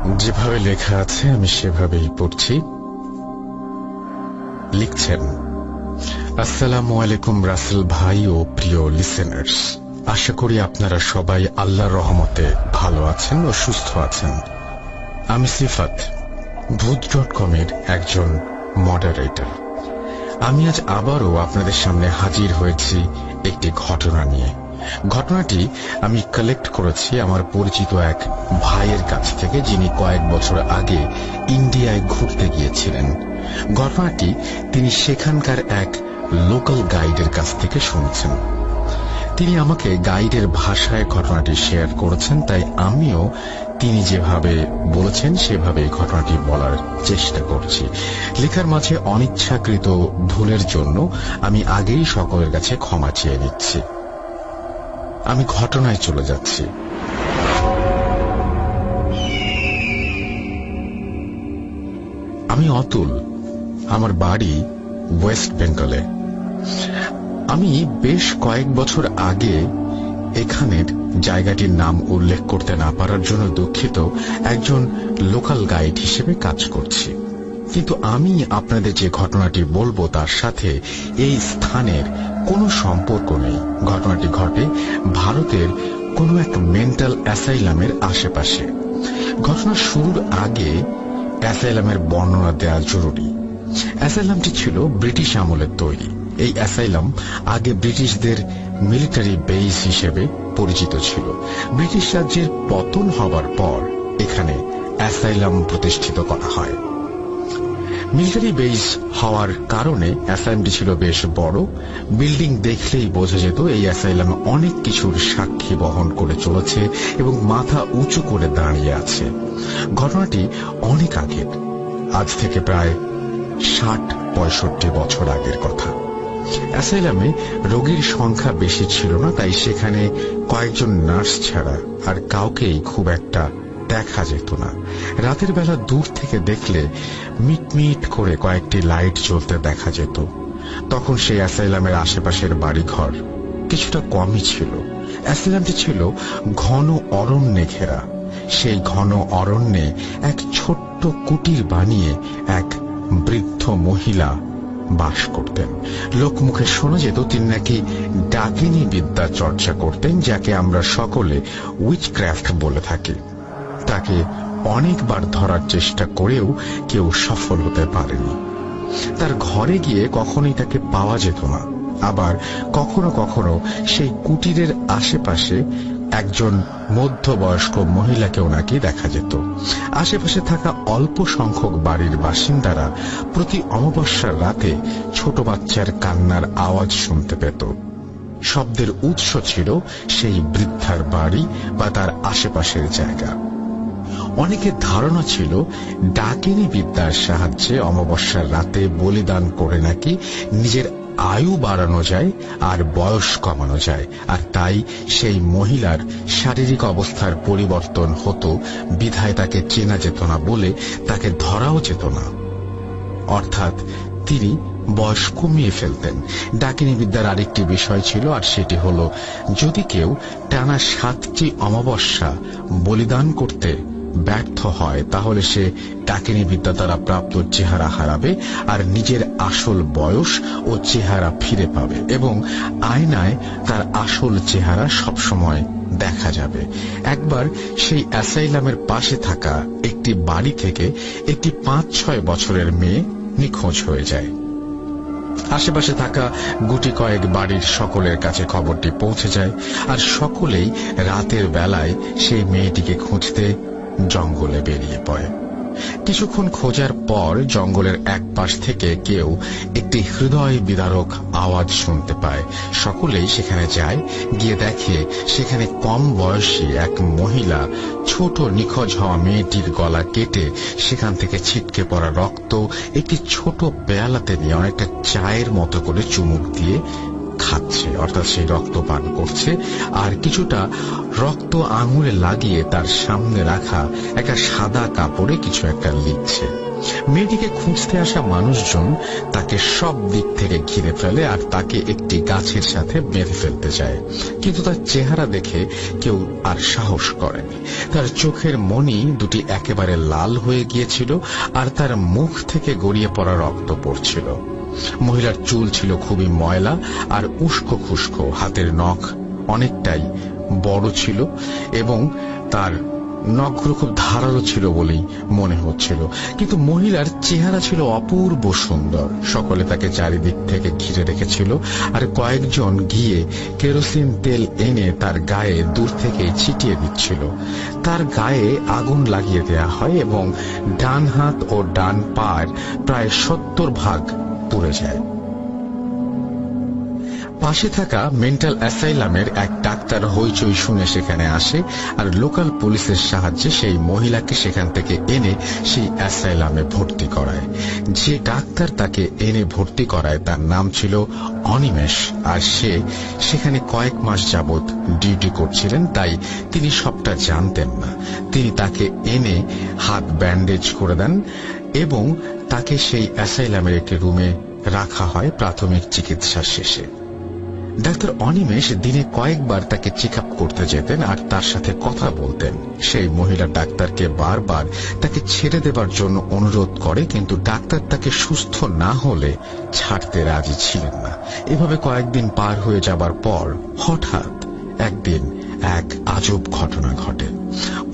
যেভাবে লেখা আছে আমি সেভাবেই পড়ছি। লিখছেন, আসসালামু আলাইকুম রাসেল ভাই ও প্রিয় লিসেনার্স, আশা করি আপনারা সবাই আল্লাহর রহমতে ভালো আছেন ও সুস্থ আছেন। আমি সিফাত, ভূত.com এর একজন মডারেটর। আমি আজ আবারও আপনাদের সামনে হাজির হয়েছি একটি ঘটনা নিয়ে। ঘটনাটি আমি কালেক্ট করেছি আমার পরিচিত এক ভাইয়ের কাছ থেকে, যিনি কয়েক বছর আগে ইন্ডিয়ায় ঘুরতে গিয়েছিলেন। ঘটনাটি তিনি সেখানকার এক লোকাল গাইডের কাছ থেকে শুনছেন। তিনি আমাকে গাইডের ভাষায় ঘটনাটি শেয়ার করেছেন, তাই আমিও তিনি যেভাবে বলেছেন সেভাবে ঘটনাটি বলার চেষ্টা করছি। লেখার মাঝে অনিচ্ছাকৃত ভুলের জন্য আমি আগেই সকলের কাছে ক্ষমা চেয়ে নিচ্ছি। আমি ঘটনায় চলে যাচ্ছি। আমি অতুল, আমার বাড়ি ওয়েস্ট বেঙ্গলে। আমি বেশ কয়েক বছর আগে এখানের জায়গাটির নাম উল্লেখ করতে না পারার জন্য দুঃখিত, একজন লোকাল গাইড হিসেবে কাজ করছি। কিন্তু আমি আপনাদের যে ঘটনাটি বলবো তার সাথে এই স্থানের কোনো সম্পর্ক নেই। ঘটনাটি ঘটে ভারতের কোনো এক মেন্টাল অ্যাসাইলামের আশেপাশে। ঘটনা শুরুর আগে অ্যাসাইলামের বর্ণনা দেওয়া জরুরি। অ্যাসাইলামটি ছিল ব্রিটিশ আমলের তৈরি। এই অ্যাসাইলাম আগে ব্রিটিশদের মিলিটারি বেস হিসেবে পরিচিত ছিল। ব্রিটিশ রাজ্যের পতন হবার পর এখানে অ্যাসাইলাম প্রতিষ্ঠিত করা হয়। মিলিটারি বেস হওয়ার কারণে অ্যাসাইলামটি ছিল বেশ বড়। বিল্ডিং দেখলেই বোঝা যেত এই অ্যাসাইলামে অনেক কিছুর সাক্ষী বহন করে চলেছে এবং মাথা উঁচু করে দাঁড়িয়ে আছে। ঘটনাটি অনেক আগের, আজ থেকে প্রায় 60-65 বছর আগের কথা। অ্যাসাইলামে রোগীর সংখ্যা বেশি ছিল না, তাই সেখানে কয়েকজন নার্স ছাড়া আর কাউকেই খুব একটা দেখা যেত না। রাতের বেলা দূর থেকে দেখলে মিটমিট করে কয়েকটি লাইট জ্বলতে দেখা যেত। তখন সেই অ্যাসাইলামের আশেপাশের বাড়িঘর কিছুটা কমই ছিল। অ্যাসাইলামটি ছিল ঘন অরণ্যে ঘেরা। সেই ঘন অরণ্যে এক ছোট্ট কুটির বানিয়ে এক বৃদ্ধ মহিলা বাস করতেন। লোকমুখে শোনা যেত তিনি নাকি ডাকিনী বিদ্যা চর্চা করতেন, যাকে আমরা সকলে উইচক্রাফট বলে থাকি। তাকে অনেকবার ধরার চেষ্টা করেও কেউ সফল হতে পারেনি। তার ঘরে গিয়ে কখনোই তাকে পাওয়া যেত না। আবার কখনো কখনো সেই কুটিরের আশেপাশে একজন মধ্যবয়স্ক মহিলাকেও নাকি দেখা যেত। আশেপাশে থাকা অল্প সংখ্যক বাড়ির বাসিন্দারা প্রতি অমাবস্যার রাতে ছোট বাচ্চার কান্নার আওয়াজ শুনতে পেত। শব্দের উৎস ছিল সেই বৃদ্ধার বাড়ি বা তার আশেপাশের জায়গা। অনেকের ধারণা ছিল ডাকিনী বিদ্যার সাহায্যে অমাবস্যার রাতে বলিদান করে নাকি নিজের আয়ু বাড়ানো যায় আর বয়স কমানো যায়, আর তাই সেই মহিলার শারীরিক অবস্থার পরিবর্তন হতো, বিধায় তাকে চেনা যেত না বলে তাকে ধরাও যেত না। অর্থাৎ তিনি বয়স কমিয়ে ফেলতেন। ডাকিনী বিদ্যার আরেকটি বিষয় ছিল, আর সেটি হল যদি কেউ টানা 7টি অমাবস্যা বলিদান করতে ব্যর্থ হয় তাহলে সে ডাকিনী বিদ্যা দ্বারা প্রাপ্ত চেহারা হারাবে আর নিজের আসল বয়স ও চেহারা ফিরে পাবে এবং আয়নায় তার আসল চেহারা সবসময় দেখা যাবে। একবার সেই অ্যাসাইলামের পাশে থাকা একটি বাড়ি থেকে একটি 5-6 বছরের মেয়ে নিখোঁজ হয়ে যায়। আশেপাশে থাকা গুটি কয়েক বাড়ির সকলের কাছে খবরটি পৌঁছে যায়, আর সকলেই রাতের বেলায় সেই মেয়েটিকে খুঁজতে জঙ্গলে বেরিয়ে পড়ে। কিছুক্ষণ খোঁজার পর জঙ্গলের এক পাশ থেকে কেউ একটি হৃদয় বিদারক আওয়াজ শুনতে পায়। সকলেই সেখানে যায়। গিয়ে দেখে সেখানে কম বয়সী এক মহিলা ছোট নিখোঁজ হওয়া মেয়েটির গলা কেটে সেখান থেকে ছিটকে পড়া রক্ত একটি ছোট পেয়ালাতে নিয়ে অনেকটা চায়ের মতো করে চুমুক দিয়ে খাচ্ছে, অর্থাৎ সেই রক্ত পান করছে, আর কিছুটা রক্ত আঙুলে লাগিয়ে তার সামনে রাখা একটা সাদা কাপড়ে কিছু একটা লিখছে। মেয়েটিকে খুঁজতে আসা মানুষজন তাকে সব দিক থেকে ঘিরে ফেলে আর তাকে একটি গাছের সাথে বেঁধে ফেলতে চায়, কিন্তু তার চেহারা দেখে কেউ আর সাহস করেনি। তার চোখের মণি দুটি একেবারে লাল হয়ে গিয়েছিল আর তার মুখ থেকে গড়িয়ে পড়া রক্ত পড়ছিল। মহিলার চুল ছিল খুবই ময়লা আর উস্কো খুস্কো, হাতের নখ অনেকটাই বড় ছিল এবং তার নখগুলো খুব ধারালো ছিল বলেই মনে হচ্ছিল, কিন্তু মহিলার চেহারা ছিল অপূর্ব সুন্দর। সকলে তাকে চারিদিক থেকে ঘিরে রেখেছিল আর কয়েকজন গিয়ে কেরোসিন তেল এনে তার গায়ে দূর থেকে ছিটিয়ে দিচ্ছিল। তার গায়ে আগুন লাগিয়ে দেয়া হয় এবং ডান হাত ও ডান পায়ের প্রায় 70% পুড়ে যায়। পাশে থাকা মেন্টাল অ্যাসাইলামের এক ডাক্তার হইচই শুনে সেখানে আসে আর লোকাল পুলিশের সাহায্যে সেই মহিলাকে সেখান থেকে এনে সেই অ্যাসাইলামে ভর্তি করায়। যে ডাক্তার তাকে এনে ভর্তি করায় তার নাম ছিল অনিমেষ, আর সে সেখানে কয়েক মাস যাবৎ ডিউটি করছিলেন, তাই তিনি সবটা জানতেন না। তিনি তাকে এনে হাত ব্যান্ডেজ করে দেন এবং তাকে সেই অ্যাসাইলামের একটি রুমে রাখা হয় প্রাথমিক চিকিৎসা শেষে। ডাক্তার অনিমেষ দিনে কয়েকবার তাকে চেক আপ করতে যেতেন আর তার সাথে কথা বলতেন। সেই মহিলা ডাক্তারকে বারবার তাকে ছেড়ে দেবার জন্য অনুরোধ করে, কিন্তু ডাক্তার তাকে সুস্থ না হলে ছাড়তে রাজি ছিলেন না। এভাবে কয়েকদিন পার হয়ে যাবার পর হঠাৎ একদিন এক আজব ঘটনা ঘটে।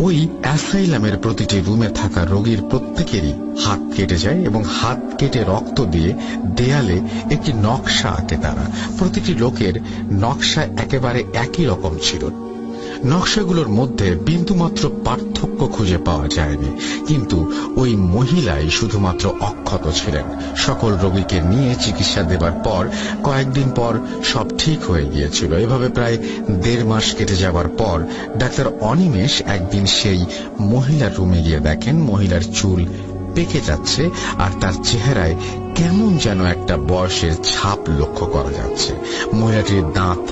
ওই অ্যাসাইলামের প্রতিটি রুমে থাকা রোগীর প্রত্যেকেরই হাত কেটে যায় এবং হাত কেটে রক্ত দিয়ে দেয়ালে একটি নকশা আঁকে তারা। প্রতিটি লোকের নকশা একেবারে একই রকম ছিল। নকশাগুলোর মধ্যে বিন্দুমাত্র পার্থক্য খুঁজে পাওয়া যায়নি, কিন্তু ওই মহিলাই শুধুমাত্র অক্ষত ছিলেন। সকল রোগীকে নিয়ে চিকিৎসা দেবার পর কয়েকদিন পর সব ঠিক হয়ে গিয়েছিল। এভাবে প্রায় 1.5 মাস কেটে যাবার পর ডাক্তার অনিমেষ একদিন সেই মহিলার রুমে গিয়ে দেখেন মহিলার চুল পেকে যাচ্ছে আর তার চেহারায় কেমন যেন একটা বয়সের ছাপ লক্ষ্য করা যাচ্ছে। মহিলাটির দাঁত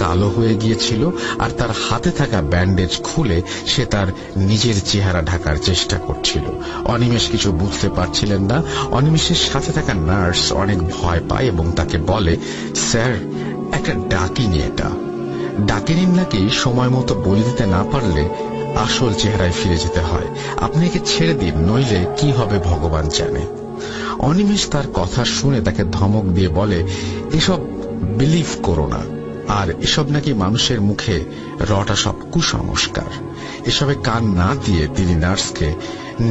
কালো হয়ে গিয়েছিল আর তার হাতে থাকা ব্যান্ডেজ খুলে সে তার নিজের চেহারা ঢাকার চেষ্টা করছিল। অনিমেষ কিছু বুঝতে পারছিলেন না। অনিমেষের সাথে থাকা নার্স অনেক ভয় পায় এবং তাকে বলে, স্যার, একটা ডাকিনি, এটা ডাকিনি নাকি সময় মতো বলে দিতে না পারলে আসল চেহারায় ফিরে যেতে হয়। আপনি একে ছেড়ে দিন, নইলে কি হবে ভগবান জানে। অনিমেষ তার কথা শুনে তাকে ধমক দিয়ে বলে, এসব বিলিভ করো না, আর এসব নাকি মানুষের মুখে রটা সব কুসংস্কার। এসবে কান না দিয়ে তিনি নার্সকে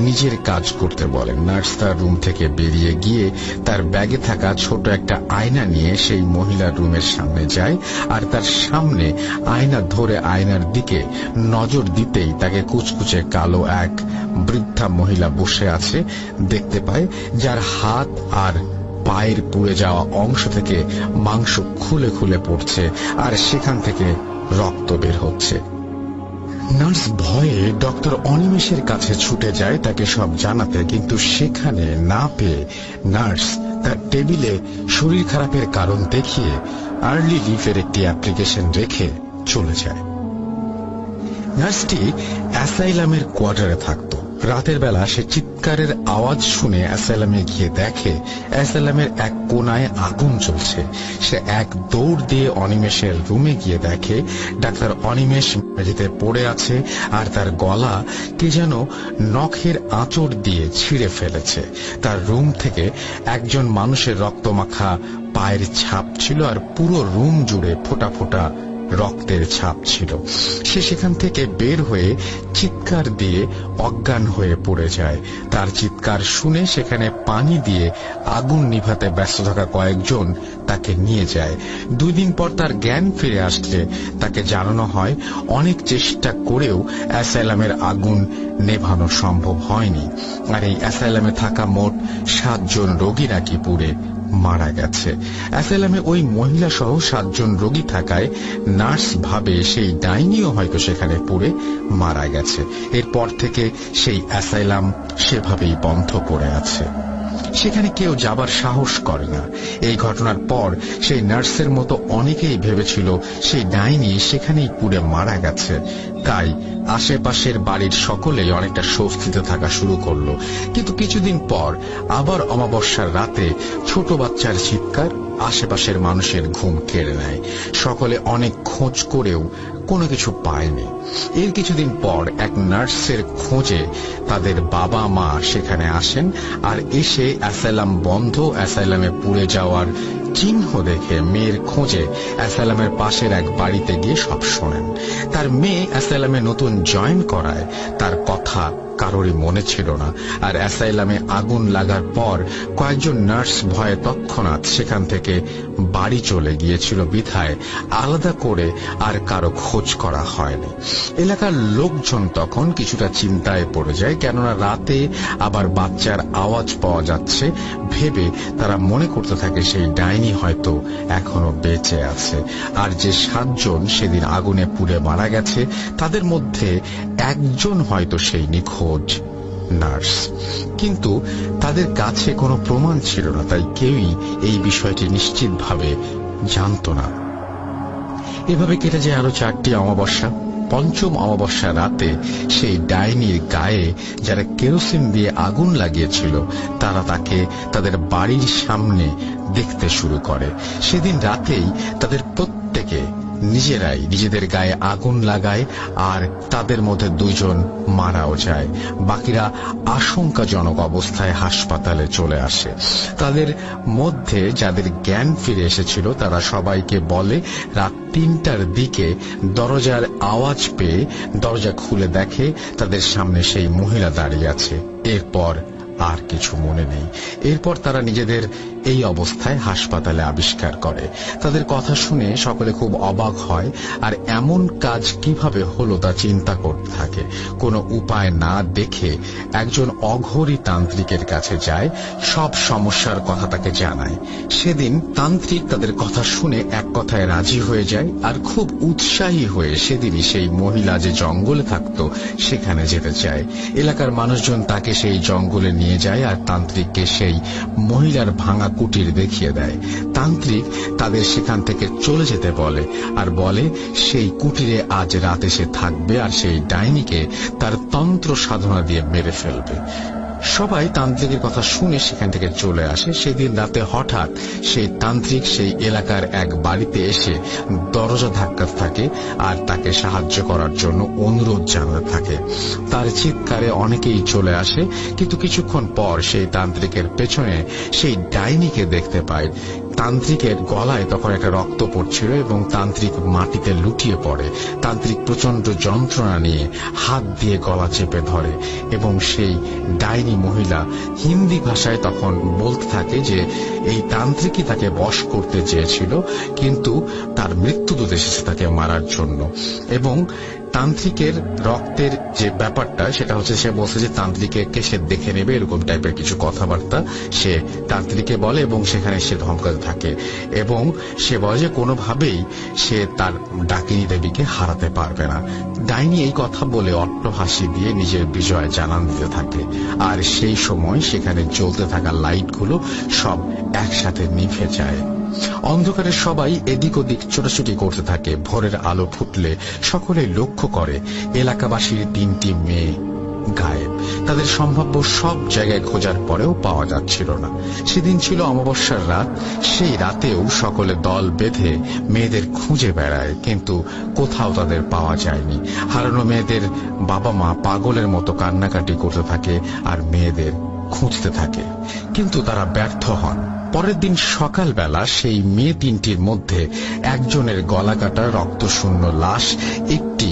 নিজের কাজ করতে বলেন। নার্স তার রুম থেকে বেরিয়ে গিয়ে তার ব্যাগে থাকা ছোট একটা আয়না নিয়ে সেই মহিলার রুমের সামনে যায় আর তার সামনে আয়না ধরে আয়নার দিকে নজর দিতেই তাকে কুচকুচে কালো এক বৃদ্ধা মহিলা বসে আছে দেখতে পায়, যার হাত আর পায়ের পুড়ে যাওয়া অংশ থেকে মাংস খুলে খুলে পড়ছে আর সেখান থেকে রক্ত বের হচ্ছে। নার্স ভয়ে ডক্টর অনিমেষের কাছে ছুটে যায় তাকে সব জানাতে, কিন্তু সেখানে না পেয়ে নার্স তার টেবিলে শরীর খারাপের কারণ দেখিয়ে আর্লি লিভের একটি অ্যাপ্লিকেশন রেখে চলে যায়। নার্সটি অ্যাসাইলামের কোয়ার্টারে থাকত। রাতের বেলা সে চিৎকারের আওয়াজ শুনে অ্যাসাইলামে গিয়ে দেখে অ্যাসাইলামের এক কোনায় আগুন জ্বলছে। সে এক দৌড় দিয়ে অনিমেষের রুমে গিয়ে দেখে ডাক্তার অনিমেষ মেঝেতে পড়ে আছে আর তার গলা কে যেন নখের আঁচড় দিয়ে ছিঁড়ে ফেলেছে। তার রুম থেকে একজন মানুষের রক্তমাখা পায়ের ছাপ ছিল আর পুরো রুম জুড়ে ফোঁটা ফোঁটা রক্তের ছাপ ছিল। সে সেখান থেকে বের হয়ে চিৎকার দিয়ে অজ্ঞান হয়ে পড়ে যায়। তার চিৎকার শুনে সেখানে পানি দিয়ে আগুন নিভাতে ব্যস্ত থাকা কয়েকজন তাকে নিয়ে যায়। 2 দিন পর তার জ্ঞান ফিরে আসলে তাকে জানানো হয় অনেক চেষ্টা করেও অ্যাসাইলামের আগুন নেভানো সম্ভব হয়নি, আর এই অ্যাসাইলামে থাকা মোট 7 জন রোগী নাকি পুড়ে মারা গেছে। অ্যাসাইলামে ওই মহিলা সহ 7 জন রোগী থাকায় নার্স ভাবে সেই ডাইনিও হয়তো সেখানে পুড়ে মারা গেছে। এরপর থেকে সেই অ্যাসাইলাম সেভাবেই বন্ধ পড়ে আছে। সেখানে কেউ যাবার সাহস করে না। এই ঘটনার পর সেই নার্সের মতো অনেকেই ভেবেছিল সেই ডাইনি সেখানেই পুড়ে মারা গেছে। তাই আশেপাশের বাড়ির সকলেই অনেকটা স্বস্তিতে থাকা শুরু করলো। কিন্তু কিছুদিন পর আবার অমাবস্যার রাতে ছোট বাচ্চার চিৎকার আশেপাশের মানুষের ঘুম কেড়ে নেয়। সকলে অনেক খোঁজ করেও কোনো কিছু পায়নি। এর কিছুদিন পর এক নার্সের খোঁজে তাদের বাবা মা সেখানে আসেন, আর এসে অ্যাসাইলাম বন্ধ, অ্যাসাইলামে পুড়ে যাওয়ার চিহ্ন দেখে মেয়ের খোঁজে অ্যাসাইলামের পাশের এক বাড়িতে গিয়ে সব শোনেন। তার মেয়ে অ্যাসাইলামে নতুন জয়েন করায় তার কথা কারোরই মনে ছিল না। আর অ্যাসাইলামে আগুন লাগার পর কয়েকজন নার্স ভয়ে তৎক্ষণাৎ সেখান থেকে বাড়ি চলে গিয়েছিল বিধায় আলাদা করে আর কারো খোঁজ করা হয়নি। এলাকার লোকজন তখন কিছুটা চিন্তায় পড়ে যায়, কেননা রাতে আবার বাচ্চার আওয়াজ পাওয়া যাচ্ছে ভেবে তারা মনে করতে থাকে সেই ডাইনি হয়তো এখনো বেঁচে আছে। আর যে 7 জন সেদিন আগুনে পুড়ে মারা গেছে তাদের মধ্যে একজন হয়তো সেই নিখোঁজ নার্স। কিন্তু তাদের কাছে কোনো প্রমাণ ছিল না, তাই কেউই এই বিষয়টি নিশ্চিতভাবে জানত না। এভাবে কেটে যায় আরো 4টি অমাবস্যা। পঞ্চম অমাবস্যা রাতে সেই ডাইনির গায়ে যারা কেরোসিন দিয়ে আগুন লাগিয়েছিল তারা তাকে তাদের বাড়ির সামনে দেখতে শুরু করে। সেদিন রাতেই তাদের প্রত্যেকে নিজেরাই নিজেদের গায়ে আগুন লাগায়, আর তাদের মধ্যে 2 জন মারাও যায়। বাকিরা আশঙ্কাজনক অবস্থায় হাসপাতালে চলে আসে। তাদের মধ্যে যাদের জ্ঞান ফিরে এসেছিল তারা সবাইকে বলে রাত 3টার দিকে দরজার আওয়াজ পেয়ে দরজা খুলে দেখে তাদের সামনে সেই মহিলা দাঁড়িয়ে আছে। এরপর আর কিছু মনে নেই। এরপর তারা নিজেদের এই অবস্থায় হাসপাতালে আবিষ্কার করে। তাদের কথা শুনে সকলে খুব অবাক হয়, আর এমন কাজ কিভাবে হলো তা চিন্তা করতে থাকে। কোনো উপায় না দেখে একজন অঘরী তান্ত্রিকের কাছে যায়, সব সমস্যার কথা তাকে জানায়। সেদিন তান্ত্রিক তাদের কথা শুনে এক কথায় রাজি হয়ে যায়, আর খুব উৎসাহী হয়ে সেদিনই সেই মহিলা যে জঙ্গলে থাকতো সেখানে যেতে চায়। এলাকার মানুষজন তাকে সেই জঙ্গলে নিয়ে যায় আর তান্ত্রিককে সেই মহিলার ভাঙা কুটির দেখিয়ে দেয়। তান্ত্রিক তাদের সেখান থেকে চলে যেতে বলে, আর বলে সেই কুটিরে আজ রাতে সে থাকবে আর সেই ডাইনিকে তার তন্ত্র সাধনা দিয়ে মেরে ফেলবে। সবাই তান্ত্রিকের কথা শুনে সেখান থেকে চলে আসে। সেদিন রাতে হঠাৎ সেই তান্ত্রিক সেই এলাকার এক বাড়িতে এসে দরজা ধাক্কাতে থাকে আর তাকে সাহায্য করার জন্য অনুরোধ জানাতে থাকে। তার চিৎকারে অনেকেই চলে আসে, কিন্তু কিছুক্ষণ পর সেই তান্ত্রিকের পেছনে সেই ডাইনিকে দেখতে পায়। তান্ত্রিকের গলায় তখন একটা রক্ত পড়ছিল এবং তান্ত্রিক মাটিতে লুটিয়ে পড়ে। তান্ত্রিক প্রচন্ড যন্ত্রণা নিয়ে হাত দিয়ে গলা চেপে ধরে এবং সেই ডাইনি মহিলা হিন্দি ভাষায় তখন বলতে থাকে যে এই তান্ত্রিকই তাকে বশ করতে চেয়েছিল, কিন্তু তার মৃত্যুদূত এসেছে তাকে মারার জন্য। এবং তান্ত্রিকের রক্তের যে ব্যাপারটা সেটা হচ্ছে সে বলছে যে তান্ত্রিককে সে দেখে নেবে, এরকম টাইপের কিছু কথাবার্তা সে তান্ত্রিককে বলে এবং সেখানে সে ধমকাতে থাকে এবং সে বলে যে কোনোভাবেই সে তার ডাকিনী দেবীকে হারাতে পারবে না। ডাইনি এই কথা বলে অট্ট হাসি দিয়ে নিজের বিজয় জানান দিতে থাকে, আর সেই সময় সেখানে জ্বলতে থাকা লাইটগুলো সব একসাথে নিভে যায়। অন্ধকারে সবাই এদিক ওদিক ছোটাছুটি করতে থাকে। ভোরের আলো ফুটলে সকলে লক্ষ্য করে এলাকাবাসীর 3টি মেয়ে গায়েব। তাদের সম্ভাব্য সব জায়গায় খোঁজার পরেও পাওয়া যাচ্ছিল না। সেদিন ছিল অমাবস্যার রাত। সেই রাতেও সকলে দল বেঁধে মেয়েদের খুঁজে বেড়ায়, কিন্তু কোথাও তাদের পাওয়া যায়নি। হারানো মেয়েদের বাবা মা পাগলের মতো কান্নাকাটি করতে থাকে আর মেয়েদের খুঁজতে থাকে, কিন্তু তারা ব্যর্থ হন। পরের দিন সকালবেলা সেই মেয়ে 3টির মধ্যে একজনের গলা কাটা রক্তশূন্য লাশ একটি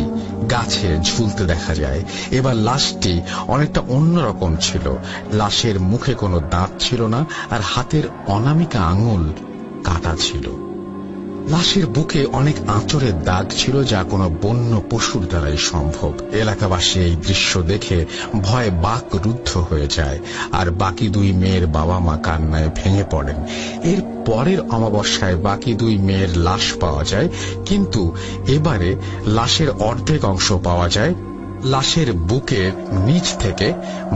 গাছে ঝুলতে দেখা যায়। এবার লাশটি অনেকটা অন্যরকম ছিল। লাশের মুখে কোনো দাঁত ছিল না, আর হাতের অনামিকা আঙুল কাটা ছিল। লাশের বুকে অনেক আঁচড়ের দাগ ছিল, যা কোনো বন্য পশুর দ্বারাই সম্ভব। এলাকাবাসী এই দৃশ্য দেখে ভয়ে বাকরুদ্ধ হয়ে যায়, আর বাকি 2 মেয়ের বাবা মা কান্নায় ভেঙে পড়েন। এর পরের অমাবস্যায় বাকি 2 মেয়ের লাশ পাওয়া যায়, কিন্তু এবারে লাশের অর্ধেক অংশ পাওয়া যায় লাশের বুকের নিচ থেকে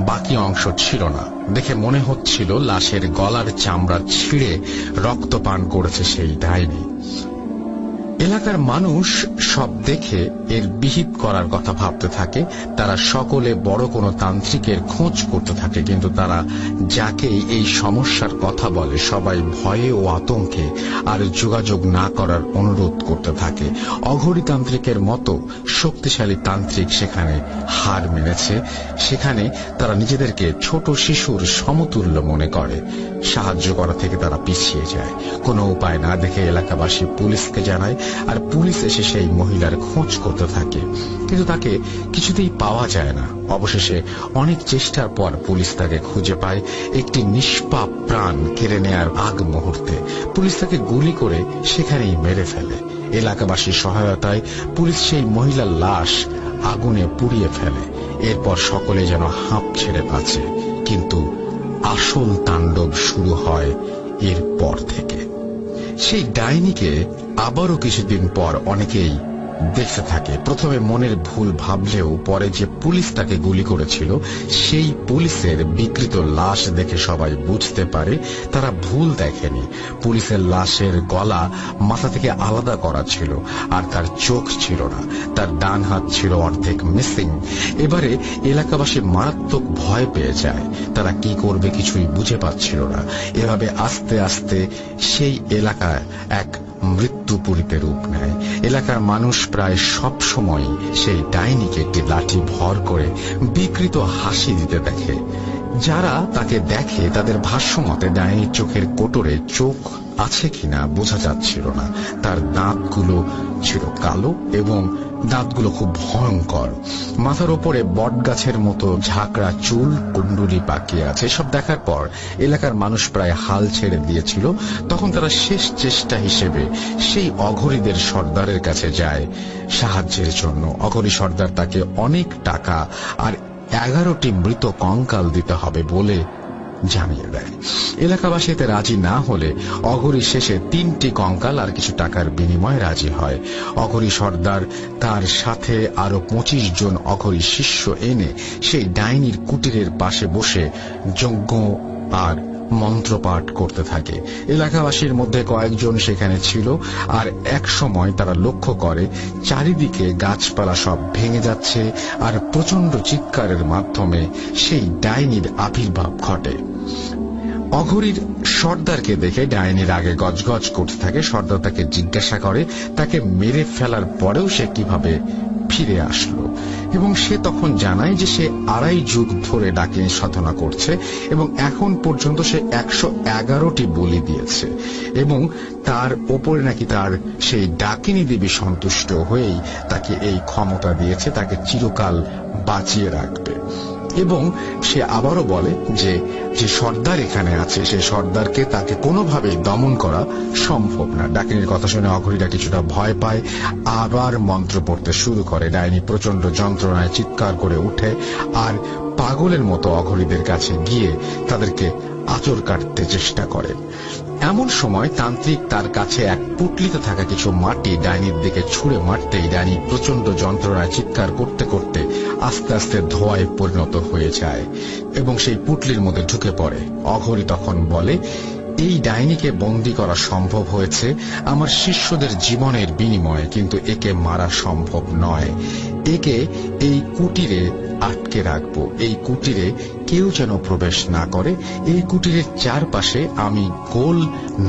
বাকি অংশ ছিল না। দেখে মনে হচ্ছিল লাশের গলার চামড়া ছিঁড়ে রক্তপান করেছে সেই ডাইনি। এলাকার মানুষ সব দেখে এর বিহিত করার কথা ভাবতে থাকে। তারা সকলে বড় কোনো তান্ত্রিকের খোঁজ করতে থাকে, কিন্তু তারা যাকে এই সমস্যার কথা বলে সবাই ভয়ে ও আতঙ্কে আর যোগাযোগ না করার অনুরোধ করতে থাকে। অঘরী তান্ত্রিকের মতো শক্তিশালী তান্ত্রিক সেখানে হার মেনেছে। সেখানে তারা নিজেদেরকে ছোট শিশুর সমতুল্য মনে করে। সাহায্য করা থেকে তারা পিছিয়ে যায়। কোনো উপায় না দেখে এলাকাবাসী পুলিশকে জানায়, আর পুলিশ এসে সেই মহিলার খোঁজ করতে থাকে, কিন্তু তাকে কিছুতেই পাওয়া যায় না। অবশেষে অনেক চেষ্টার পর পুলিশ তাকে খুঁজে পায় একটি নিষ্পাপ প্রাণ কেড়ে নেয়ার আগ মুহূর্তে। পুলিশ তাকে গুলি করে সেখানেই মেরে ফেলে। এলাকাবাসীর সহায়তায় পুলিশ সেই মহিলার লাশ আগুনে পুড়িয়ে ফেলে। এরপর সকলে যেন হাঁপ ছেড়ে বাঁচে, কিন্তু আসল তাণ্ডব শুরু হয় এরপর থেকে। সেই ডাইনিকে আবারও কিছুদিন পর অনেকেই দেখতে থাকে। প্রথমে মনের ভুল ভাবলেও পরে যে পুলিশ তাকে গুলি করেছিল সেই পুলিশের বিকৃত লাশ দেখে সবাই বুঝতে পারে তারা ভুল দেখেনি। পুলিশের লাশের গলা মাথা থেকে আলাদা করা ছিল, আর তার চোখ ছিল না। তার ডান হাত ছিল অর্ধেক মিসিং। এবারে এলাকাবাসী মারাত্মক ভয় পেয়ে যায়। তারা কি করবে কিছুই বুঝে পাচ্ছিল না। এভাবে আস্তে আস্তে সেই এলাকায় এক মৃত্যুপুরীতে রূপ নেয়। এলাকার মানুষ প্রায় সব সময় সেই ডাইনিকে একটি লাঠি ভর করে বিকৃত হাসি দিতে দেখে। যারা তাকে দেখে তাদের ভাষ্যমতে ডাইনির চোখের কোটরে চোখ আছে কিনা বোঝা যাচ্ছিল না। তার দাঁতগুলো ছিল কালো এবং দাঁতগুলো খুব ভয়ঙ্কর। মাথার ওপরে বটগাছের মতো ঝাঁকড়া চুল, কুণ্ডুলি পাকিয়ে আছে। সব দেখার পর এলাকার মানুষ প্রায় হাল ছেড়ে দিয়েছিল। তখন তারা শেষ চেষ্টা হিসেবে সেই অঘরীদের সর্দারের কাছে যায় সাহায্যের জন্য। অঘরী সর্দার তাকে অনেক টাকা আর 11টি মৃত কঙ্কাল দিতে হবে বলে জানিয়ে দেয়। এলাকাবাসী এতে রাজি না হলে অঘরী শেষে 3টি কঙ্কাল আর কিছু টাকার বিনিময়ে রাজি হয়। অঘরী সর্দার তার সাথে আরো 25 জন অঘরী শিষ্য এনে সেই ডাইনির কুটিরের পাশে বসে যজ্ঞ আর মন্ত্রপাঠ করতে থাকে। এলাকাবাসীর মধ্যে কয়েকজন সেখানে ছিল, আর এক সময় তারা লক্ষ্য করে চারিদিকে গাছপালা সব ভেঙে যাচ্ছে, আর প্রচন্ড চিৎকারের মাধ্যমে সেই ডাইনির আবির্ভাব ঘটে। অঘরীর সর্দারকে দেখে ডাইনির আগে গজগজ করতে থাকে। সর্দার তাকে জিজ্ঞাসা করে তাকে মেরে ফেলার পরেও সে কিভাবে ফিরে আসলো, এবং সে তখন জানায় যে সে 2.5 যুগ ধরে ডাকিনী সাধনা করছে এবং এখন পর্যন্ত সে 111টি বলি দিয়েছে, এবং তার ওপরে নাকি তার সেই ডাকিনী দেবী সন্তুষ্ট হয়েই তাকে এই ক্ষমতা দিয়েছে, তাকে চিরকাল বাঁচিয়ে রাখবে। এবং সে আবারও বলে যে যে সর্দার এখানে আছে সে সর্দারকে তাকে কোনোভাবেই দমন করা সম্ভব না। ডাকিনীর কথা শুনে অঘরীরা কিছুটা ভয় পায়, আবার মন্ত্র পড়তে শুরু করে। ডাইনি প্রচন্ড যন্ত্রণায় চিৎকার করে উঠে আর পাগলের মতো অঘরীদের কাছে গিয়ে তাদেরকে আঁচড় কাটতে চেষ্টা করে। এমন সময় তান্ত্রিক তার কাছে এক পুটলিতে থাকা কিছু মাটি ডাইনির দিকে ছুঁড়ে মারতেই ডাইনি প্রচন্ড যন্ত্রণায় চিৎকার করতে করতে আস্তে আস্তে ধোঁয়ায় পরিণত হয়ে যায় এবং সেই পুটলির মধ্যে ঢুকে পড়ে। অঘরী তখন বলে, এই ডাইনিকে বন্দী করা সম্ভব হয়েছে আমার শিষ্যদের জীবনের বিনিময়ে, কিন্তু একে মারা সম্ভব নয়। একে এই কুটিরে আটকে রাখবো। এই কুটিরে কেউ যেন প্রবেশ না করে। এই কুটিরের চারপাশে আমি গোল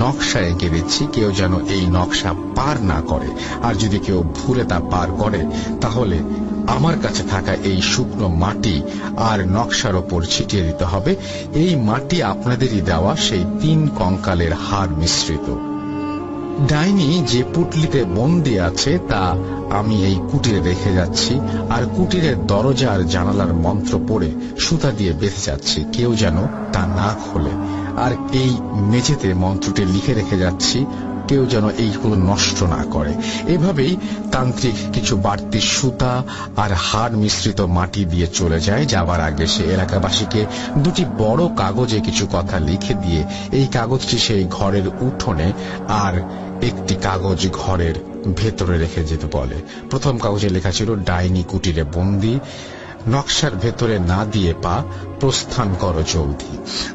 নকশা এঁকে দিচ্ছি, কেউ যেন এই নকশা পার না করে। আর যদি কেউ ভুলে তা পার করে তাহলে আমার কাছে থাকা এই শুকনো মাটি আর নকশার ওপর ছিটিয়ে দিতে হবে। এই মাটি আপনাদেরই দেওয়া সেই 3 কঙ্কালের হাড় মিশ্রিত। ডাইনি যে পুটলিতে বন্দী আছে তা আমি এই কুটিরে রেখে যাচ্ছি, আর কুটিরের দরজা আর জানালার মন্ত্র পড়ে সুতা দিয়ে বেঁধে যাচ্ছি, কেউ যেন তা না খোলে। আর এই মেঝেতে মন্ত্রটি লিখে রেখে যাচ্ছি, কেউ যেন এইগুলো নষ্ট না করে। এভাবেই তান্ত্রিক কিছু বাড়তি সুতা আর হাড় মিশ্রিত মাটি দিয়ে চলে যায়। যাবার আগে সে এলাকাবাসীকে 2টি বড় কাগজে কিছু কথা লিখে দিয়ে এই কাগজটি সেই ঘরের উঠোনে আর একটি কাগজ ঘরের ভেতরে রেখে যেতে বলে। প্রথম কাগজে লেখা ছিল, ডাইনি কুটিরে বন্দী, নকশার ভেতরে না দিয়ে পা প্রস্থান কর চৌধি।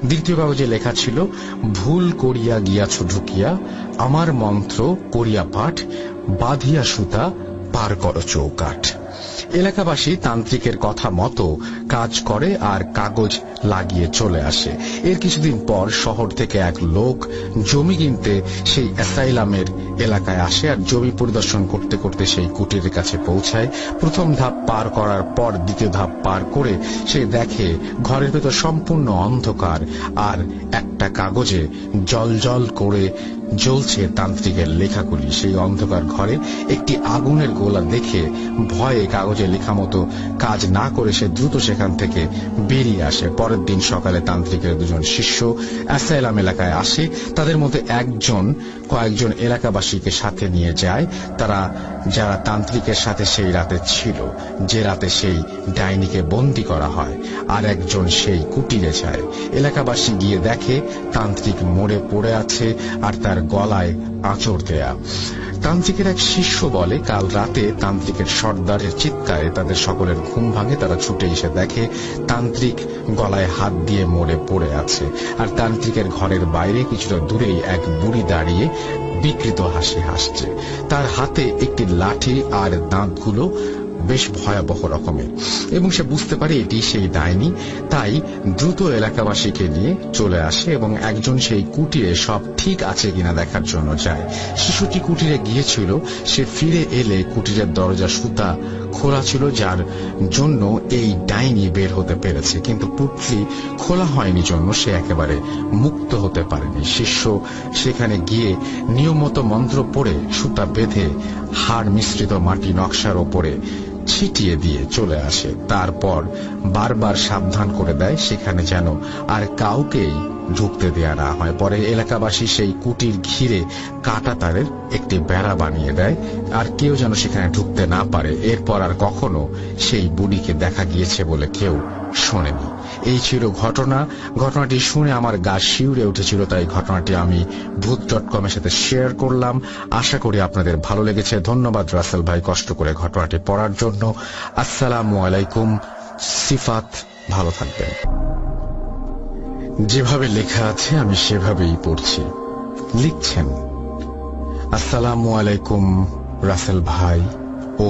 দ্বিতীয় কাগজে লেখা ছিল, ভুল করিয়া গিয়াছ ঢুকিয়া, আমার মন্ত্র করিয়া পাঠ, বাঁধিয়া সুতা পার কর চৌকাঠ। এলাকাবাসী তান্ত্রিকের কথা মতো কাজ করে আর কাগজ লাগিয়ে চলে আসে। এর কিছুদিন পর শহর থেকে এক লোক জমি কিনতে সেই অ্যাসাইলামের এলাকায় আসে আর জমি পরিদর্শন করতে করতে সেই কুটিরের কাছে পৌঁছায়। প্রথম ধাপ পার করার পর দ্বিতীয় ধাপ পার করে সে দেখে ঘরের ভেতর সম্পূর্ণ অন্ধকার আর একটা কাগজে জল করে জ্বলছে তান্ত্রিকের লেখাগুলি। সেই অন্ধকার ঘরে একটি আগুনের গোলা দেখে ভয়ে কাগজে লেখা মতো কাজ না করে সে দ্রুত সেখান থেকে বেরিয়ে আসে। পরের দিন সকালে তান্ত্রিকের দুজন শিষ্য অ্যাসাইলাম এলাকায় আসে। তাদের মধ্যে একজন কয়েকজন এলাকাবাসীকে সাথে নিয়ে যায়, তারা যারা তান্ত্রিকের সাথে সেই রাতে ছিল, যে রাতে সেই ডাইনিকে বন্দী করা হয়। আর একজন সেই কুটিরে যায়। এলাকাবাসী গিয়ে দেখে তান্ত্রিক মরে পড়ে আছে আর তার গলায় আঁচড় দেয়া। তান্ত্রিকের এক শিষ্য বলে, কাল রাতে তান্ত্রিকের সর্দারের চিৎকারে তাদের সকলের ঘুম ভাঙে। তারা ছুটে এসে দেখে তান্ত্রিক গলায় হাত দিয়ে মরে পড়ে আছে। আর তান্ত্রিকের ঘরের বাইরে কিছুটা দূরেই এক বুড়ি দাঁড়িয়ে বিকৃত হাসি হাসছে। তার হাতে একটি লাঠি আর দাঁতগুলো বেশ ভয়াবহ রকমের, এবং সে বুঝতে পারে এটি সেই ডাইনি। তাই দ্রুত এলাকাবাসীকে নিয়ে চলে আসে এবং একজন সেই কুটিরে সব ঠিক আছে কিনা দেখার জন্য যায়। শিশুটি কুটিরে গিয়েছিল, সে ফিরে এলে কুটিরের দরজা সুতা খোলা ছিল, যার জন্য এই ডাইনি বের হতে পেরেছে, কিন্তু পুটলি খোলা হয়নি জন্য সে একেবারে মুক্ত হতে পারেনি। শিষ্য সেখানে গিয়ে নিয়মমতো মন্ত্র পড়ে সুতা বেঁধে হাড় মিশ্রিত মাটি নকশার ওপরে ছিটিয়ে দিয়ে চলে আসে। তারপর বারবার সাবধান করে দেয় সেখানে যেন আর কাউকেই ঢুকতে দেয়া না হয়। পরে এলাকাবাসী সেই কুটির ঘিরে কাটা তারের একটি বেড়া বানিয়ে দেয় আর কেউ যেন সেখানে ঢুকতে না পারে। এরপর আর কখনো সেই বুড়িকে দেখা গিয়েছে বলে কেউ শোনেনি। এই ছিল ঘটনা। ঘটনাটি শুনে আমার গা শিউরে উঠেছিল, তাই ঘটনাটি আমি ভূত.com এর সাথে শেয়ার করলাম। আশা করি আপনাদের ভালো লেগেছে। ধন্যবাদ রাসেল ভাই কষ্ট করে ঘটনাটি পড়ার জন্য। আসসালামু আলাইকুম। সিফাত, ভালো থাকবেন। যেভাবে লেখা আছে আমি সেভাবেই পড়ছি। লিখছেন, আসসালামু আলাইকুম রাসেল ভাই ও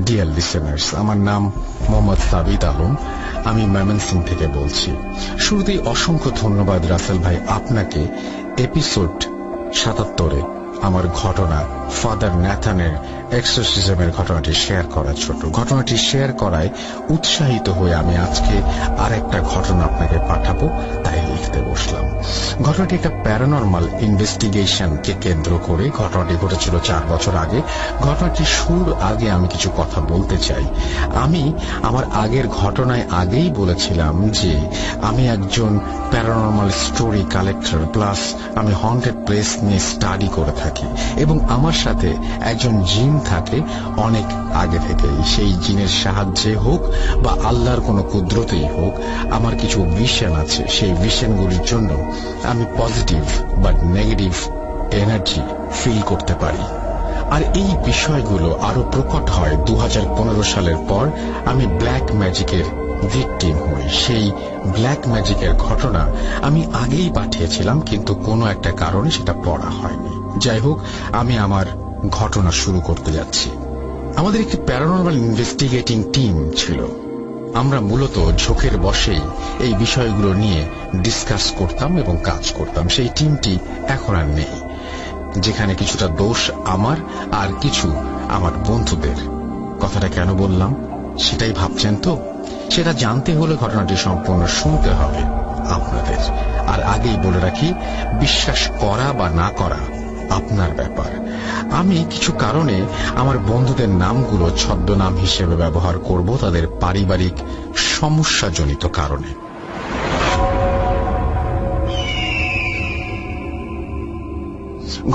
ডিয়ার লিসেনার্স, আমার নাম মোহাম্মদ সাবিত আলম, আমি ময়মনসিংহ থেকে বলছি। শুরুতেই অসংখ্য ধন্যবাদ রাসেল ভাই আপনাকে এপিসোড ৭৭-এ আমার ঘটনা ফাদার ন্যাথানের এক্সোরসিজমের ঘটনাটি শেয়ার করার জন্য। ঘটনাটি শেয়ার করায় উৎসাহিত হয়ে আমি আজকে আর একটা ঘটনা আপনাকে পাঠাবো, তাই লিখতে বসলাম। ঘটনাটি একটা প্যারানরমাল ইনভেস্টিগেশনকে কেন্দ্র করে। ঘটনাটি ঘটেছিল 4 বছর আগে। ঘটনাটি শুরুর আগে আমি কিছু কথা বলতে চাই। আমি আমার আগের ঘটনায় আগেই বলেছিলাম যে আমি একজন প্যারানরমাল স্টোরি কালেক্টর, প্লাস আমি হন্টেড প্লেস নিয়ে স্টাডি করে থাকি এবং আমার সাথে একজন জিন থাকে অনেক আগে থেকেই। সেই জিনের সাহায্যে হোক বা আল্লাহর কোনো কুদরতেই হোক, আমার কিছু ভিশন আছে। সেই ভিশনগুলির জন্য আমি পজিটিভ বা নেগেটিভ এনার্জি ফিল করতে পারি। আর এই বিষয়গুলো আরো প্রকট হয় 2015 সালের পর। আমি ব্ল্যাক ম্যাজিকের ভিকটিম হই। সেই ব্ল্যাক ম্যাজিকের ঘটনা আমি আগেই পাঠিয়েছিলাম, কিন্তু কোনো একটা কারণে সেটা পড়া হয়নি। যাই হোক, আমি আমার ঘটনা শুরু করতে যাচ্ছি। আমাদের একটি প্যারানরমাল ইনভেস্টিগেটিং টিম ছিল। আমরা মূলত ঝোঁকের বশেই এই বিষয়গুলো নিয়ে ডিসকাস করতাম এবং কাজ করতাম। সেই টিমটি এখন আর নেই, যেখানে কিছুটা দোষ আমার আর কিছু আমার বন্ধুদের। কথাটা কেন বললাম সেটাই ভাবছেন তো? সেটা জানতে হলে ঘটনাটি সম্পূর্ণ শুনতে হবে আপনাদের। আর আগেই বলে রাখি, বিশ্বাস করা বা না করা আপনার ব্যাপার। আমি কিছু কারণে আমার বন্ধুদের নামগুলো ছদ্মনাম হিসেবে ব্যবহার করব, তাদের পারিবারিক সমস্যাজনিত কারণে।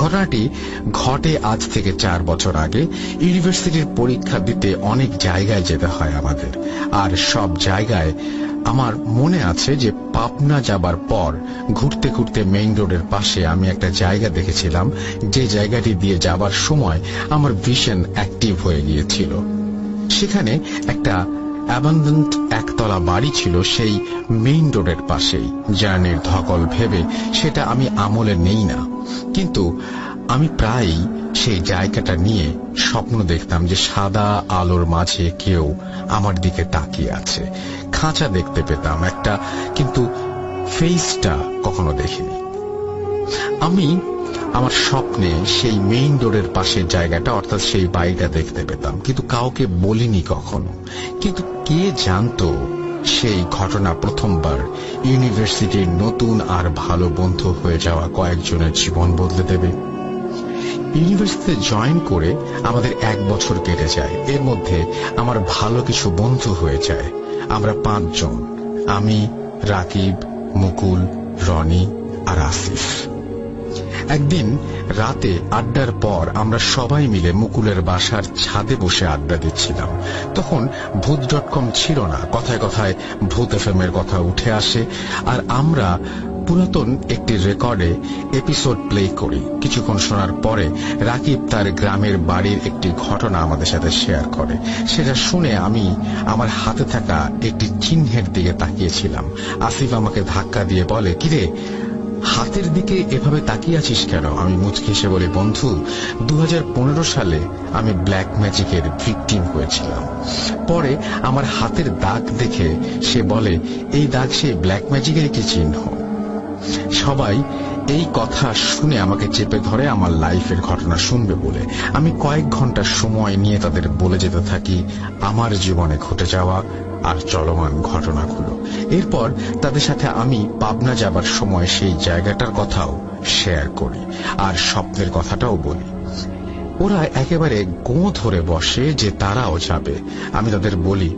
ঘটনাটি ঘটে আজ থেকে 4 বছর আগে। ইউনিভার্সিটির পরীক্ষা দিতে অনেক জায়গায় যেতে হয় আমাদের, আর সব জায়গায় আমার মনে আছে যে পাবনা যাবার পর ঘুরতে ঘুরতে মেইন রোডের পাশে আমি একটা জায়গা দেখেছিলাম, যে জায়গাটি দিয়ে যাবার সময় আমার ভিশন অ্যাক্টিভ হয়ে গিয়েছিল। সেখানে একটা অ্যাবান্ডেন্ট একতলা বাড়ি ছিল সেই মেইন রোডের পাশেই। জার্নির ধকল ভেবে সেটা আমি আমলে নেই না, কিন্তু আমি প্রায়ই সেই জায়গাটা নিয়ে স্বপ্ন দেখতাম যে সাদা আলোর মাঝে কেউ আমার দিকে তাকিয়ে আছে। খাঁচা দেখতে পেতাম একটা, কিন্তু ফেসটা কখনো দেখিনি। আমি আমার স্বপ্নে সেই মেইন রোডের পাশের জায়গাটা, অর্থাৎ সেই বাড়িটা দেখতে পেতাম, কিন্তু কাউকে বলিনি কখনো। কিন্তু কে জানতো সেই ঘটনা প্রথমবার ইউনিভার্সিটির নতুন আর ভালো বন্ধু হয়ে যাওয়া কয়েকজনের জীবন বদলে দেবে। ইউনিভার্সিটিতে জয়েন করে আমাদের 1 বছর কেটে যায়। এর মধ্যে আমার ভালো কিছু বন্ধু হয়ে যায়। আমরা 5 জন, আমি, রাকিব, মুকুল, রনি আর আসিফ। একদিন রাতে আড্ডার পর আমরা সবাই মিলে মুকুলের বাসার ছাদে বসে আড্ডা দিচ্ছিলাম। তখন ভূত.com ছিল না। কথায় কথায় ভূত FM এর কথা উঠে আসে, আর আমরা পুরাতন একটি রেকর্ডে এপিসোড প্লে করি। কিছুক্ষণ শোনার পরে রাকিব তার গ্রামের বাড়ির একটি ঘটনা আমাদের সাথে শেয়ার করে। সেটা শুনে আমি আমার হাতে থাকা একটি চিহ্নের দিকে তাকিয়েছিলাম। আসিফ আমাকে ধাক্কা দিয়ে বলে, কিরে, হাতের দিকে এভাবে তাকিয়ে আছিস কেন? আমি মুচকি হেসে বলি, বন্ধু, 2015 সালে আমি ব্ল্যাক ম্যাজিকের ভিকটিম হয়েছিলাম। পরে আমার হাতের দাগ দেখে সে বলে, এই দাগ সেই ব্ল্যাক ম্যাজিকের একটি চিহ্ন। সবাই এই কথা শুনে আমাকে চেপে ধরে আমার লাইফের ঘটনা শুনবে বলে। আমি কয়েক ঘন্টা সময় নিয়ে তাদের বলে যেতে থাকি আমার জীবনে ঘটে যাওয়া আর চলমান ঘটনাগুলো। এরপর তাদের সাথে আমি পাবনা যাবার সময় সেই জায়গাটার কথাও শেয়ার করি আর স্বপ্নের কথাটাও বলি। ওরা একেবারে গো ধরে বসে যে তারাও যাবে। আমি তাদের বলি,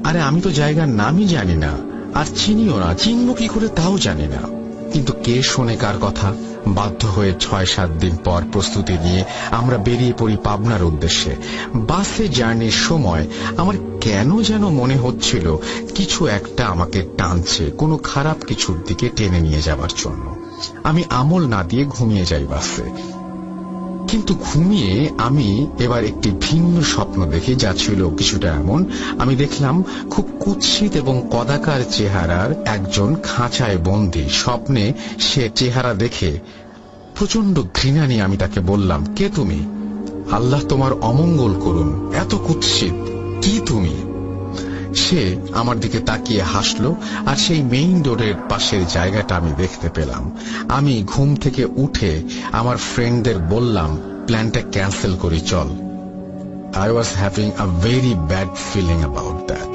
আরে আমি তো জায়গার নামই জানি না, আর চিনিও না, চিনব কি করে তাও জানি না। কিন্তু কে শোনে কার কথা? বাধ্য হয়ে 6-7 দিন পর প্রস্তুতি নিয়ে আমরা বেরিয়ে পড়ি পাবনার উদ্দেশ্যে। বাসে জার্নির সময় আমার কেন যেন মনে হচ্ছিল কিছু একটা আমাকে টানছে, কোনো খারাপ কিছুর দিকে টেনে নিয়ে যাবার জন্য। আমি আমল না দিয়ে ঘুমিয়ে যাই বাসে। কিন্তু ঘুমিয়ে আমি এবার একটি ভিন্ন স্বপ্ন দেখি, যা ছিল কিছুটা এমন। আমি দেখলাম খুব কুৎসিত এবং কদাকার চেহারার একজন খাঁচায় বন্দী। স্বপ্নে সে চেহারা দেখে প্রচন্ড ঘৃণা নিয়ে আমি তাকে বললাম, কে তুমি? আল্লাহ তোমার অমঙ্গল করুন, এত কুৎসিত কি তুমি? সে আমার দিকে তাকিয়ে হাসলো, আর সেই মেইন রোডের পাশের জায়গাটা আমি দেখতে পেলাম। আমি ঘুম থেকে উঠে আমার ফ্রেন্ডদের বললাম, প্ল্যানটা ক্যান্সেল করি, চল। I was having a very bad feeling about that.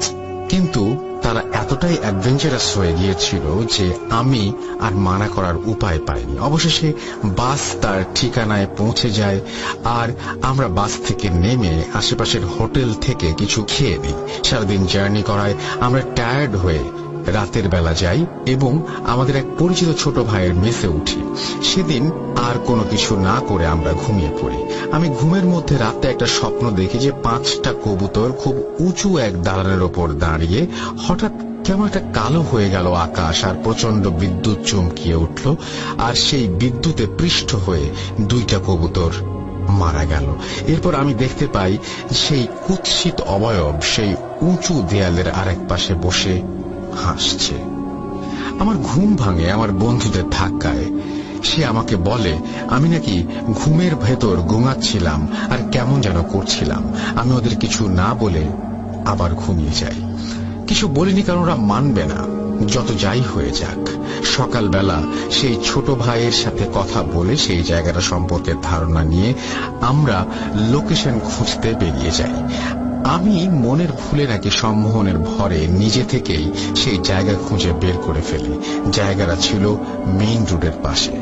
কিন্তু তারা এতটাই অ্যাডভেঞ্চারাস হয়ে গিয়েছিল যে আমি আর মানা করার উপায় পাইনি। অবশেষে বাস তার ঠিকানায় পৌঁছে যায়, আর আমরা বাস থেকে নেমে আশেপাশের হোটেল থেকে কিছু খেয়ে নিই। সারাদিন জার্নি করায় আমরা টায়ার্ড হয়ে রাতের বেলা যাই এবং আমাদের এক পরিচিত ছোট ভাইয়ের মেসে উঠি। সেদিন আর কোনো কিছু না করে আমরা ঘুমিয়ে পড়ি। আমি ঘুমের মধ্যে রাতে একটা স্বপ্ন দেখি যে 5টা কবুতর খুব উঁচু এক দালানের ওপর দাঁড়িয়ে। হঠাৎ কেমন একটা কালো হয়ে গেল আকাশ, আর প্রচন্ড বিদ্যুৎ চমকিয়ে উঠল, আর সেই বিদ্যুতে পৃষ্ঠ হয়ে 2টা কবুতর মারা গেল। এরপর আমি দেখতে পাই সেই কুৎসিত অবয়ব সেই উঁচু দেয়ালের আরেক পাশে বসে হাসছে। আমার ঘুম ভাঙে আমার বন্ধুদের ধাক্কায়। সে আমাকে বলে আমি নাকি ঘুমের ভেতর ঘুমাচ্ছিলাম আর কেমন যেন করছিলাম। আমি ওদের কিছু না বলে আবার ঘুমিয়ে যাই। কিছু বলিনি, কারণ ওরা মানবে না। যত যাই হয়ে যাক, সকালবেলা সেই ছোট ভাইয়ের সাথে কথা বলে সেই জায়গাটা সম্পর্কে ধারণা নিয়ে আমরা লোকেশন খুঁজতে বেরিয়ে যাই। আমি মনের ভুলে নাকি সম্মোহনের ভরে নিজে থেকেই সেই জায়গা খুঁজে বের করে ফেলি। জায়গাটা ছিল মেইন রোডের পাশে।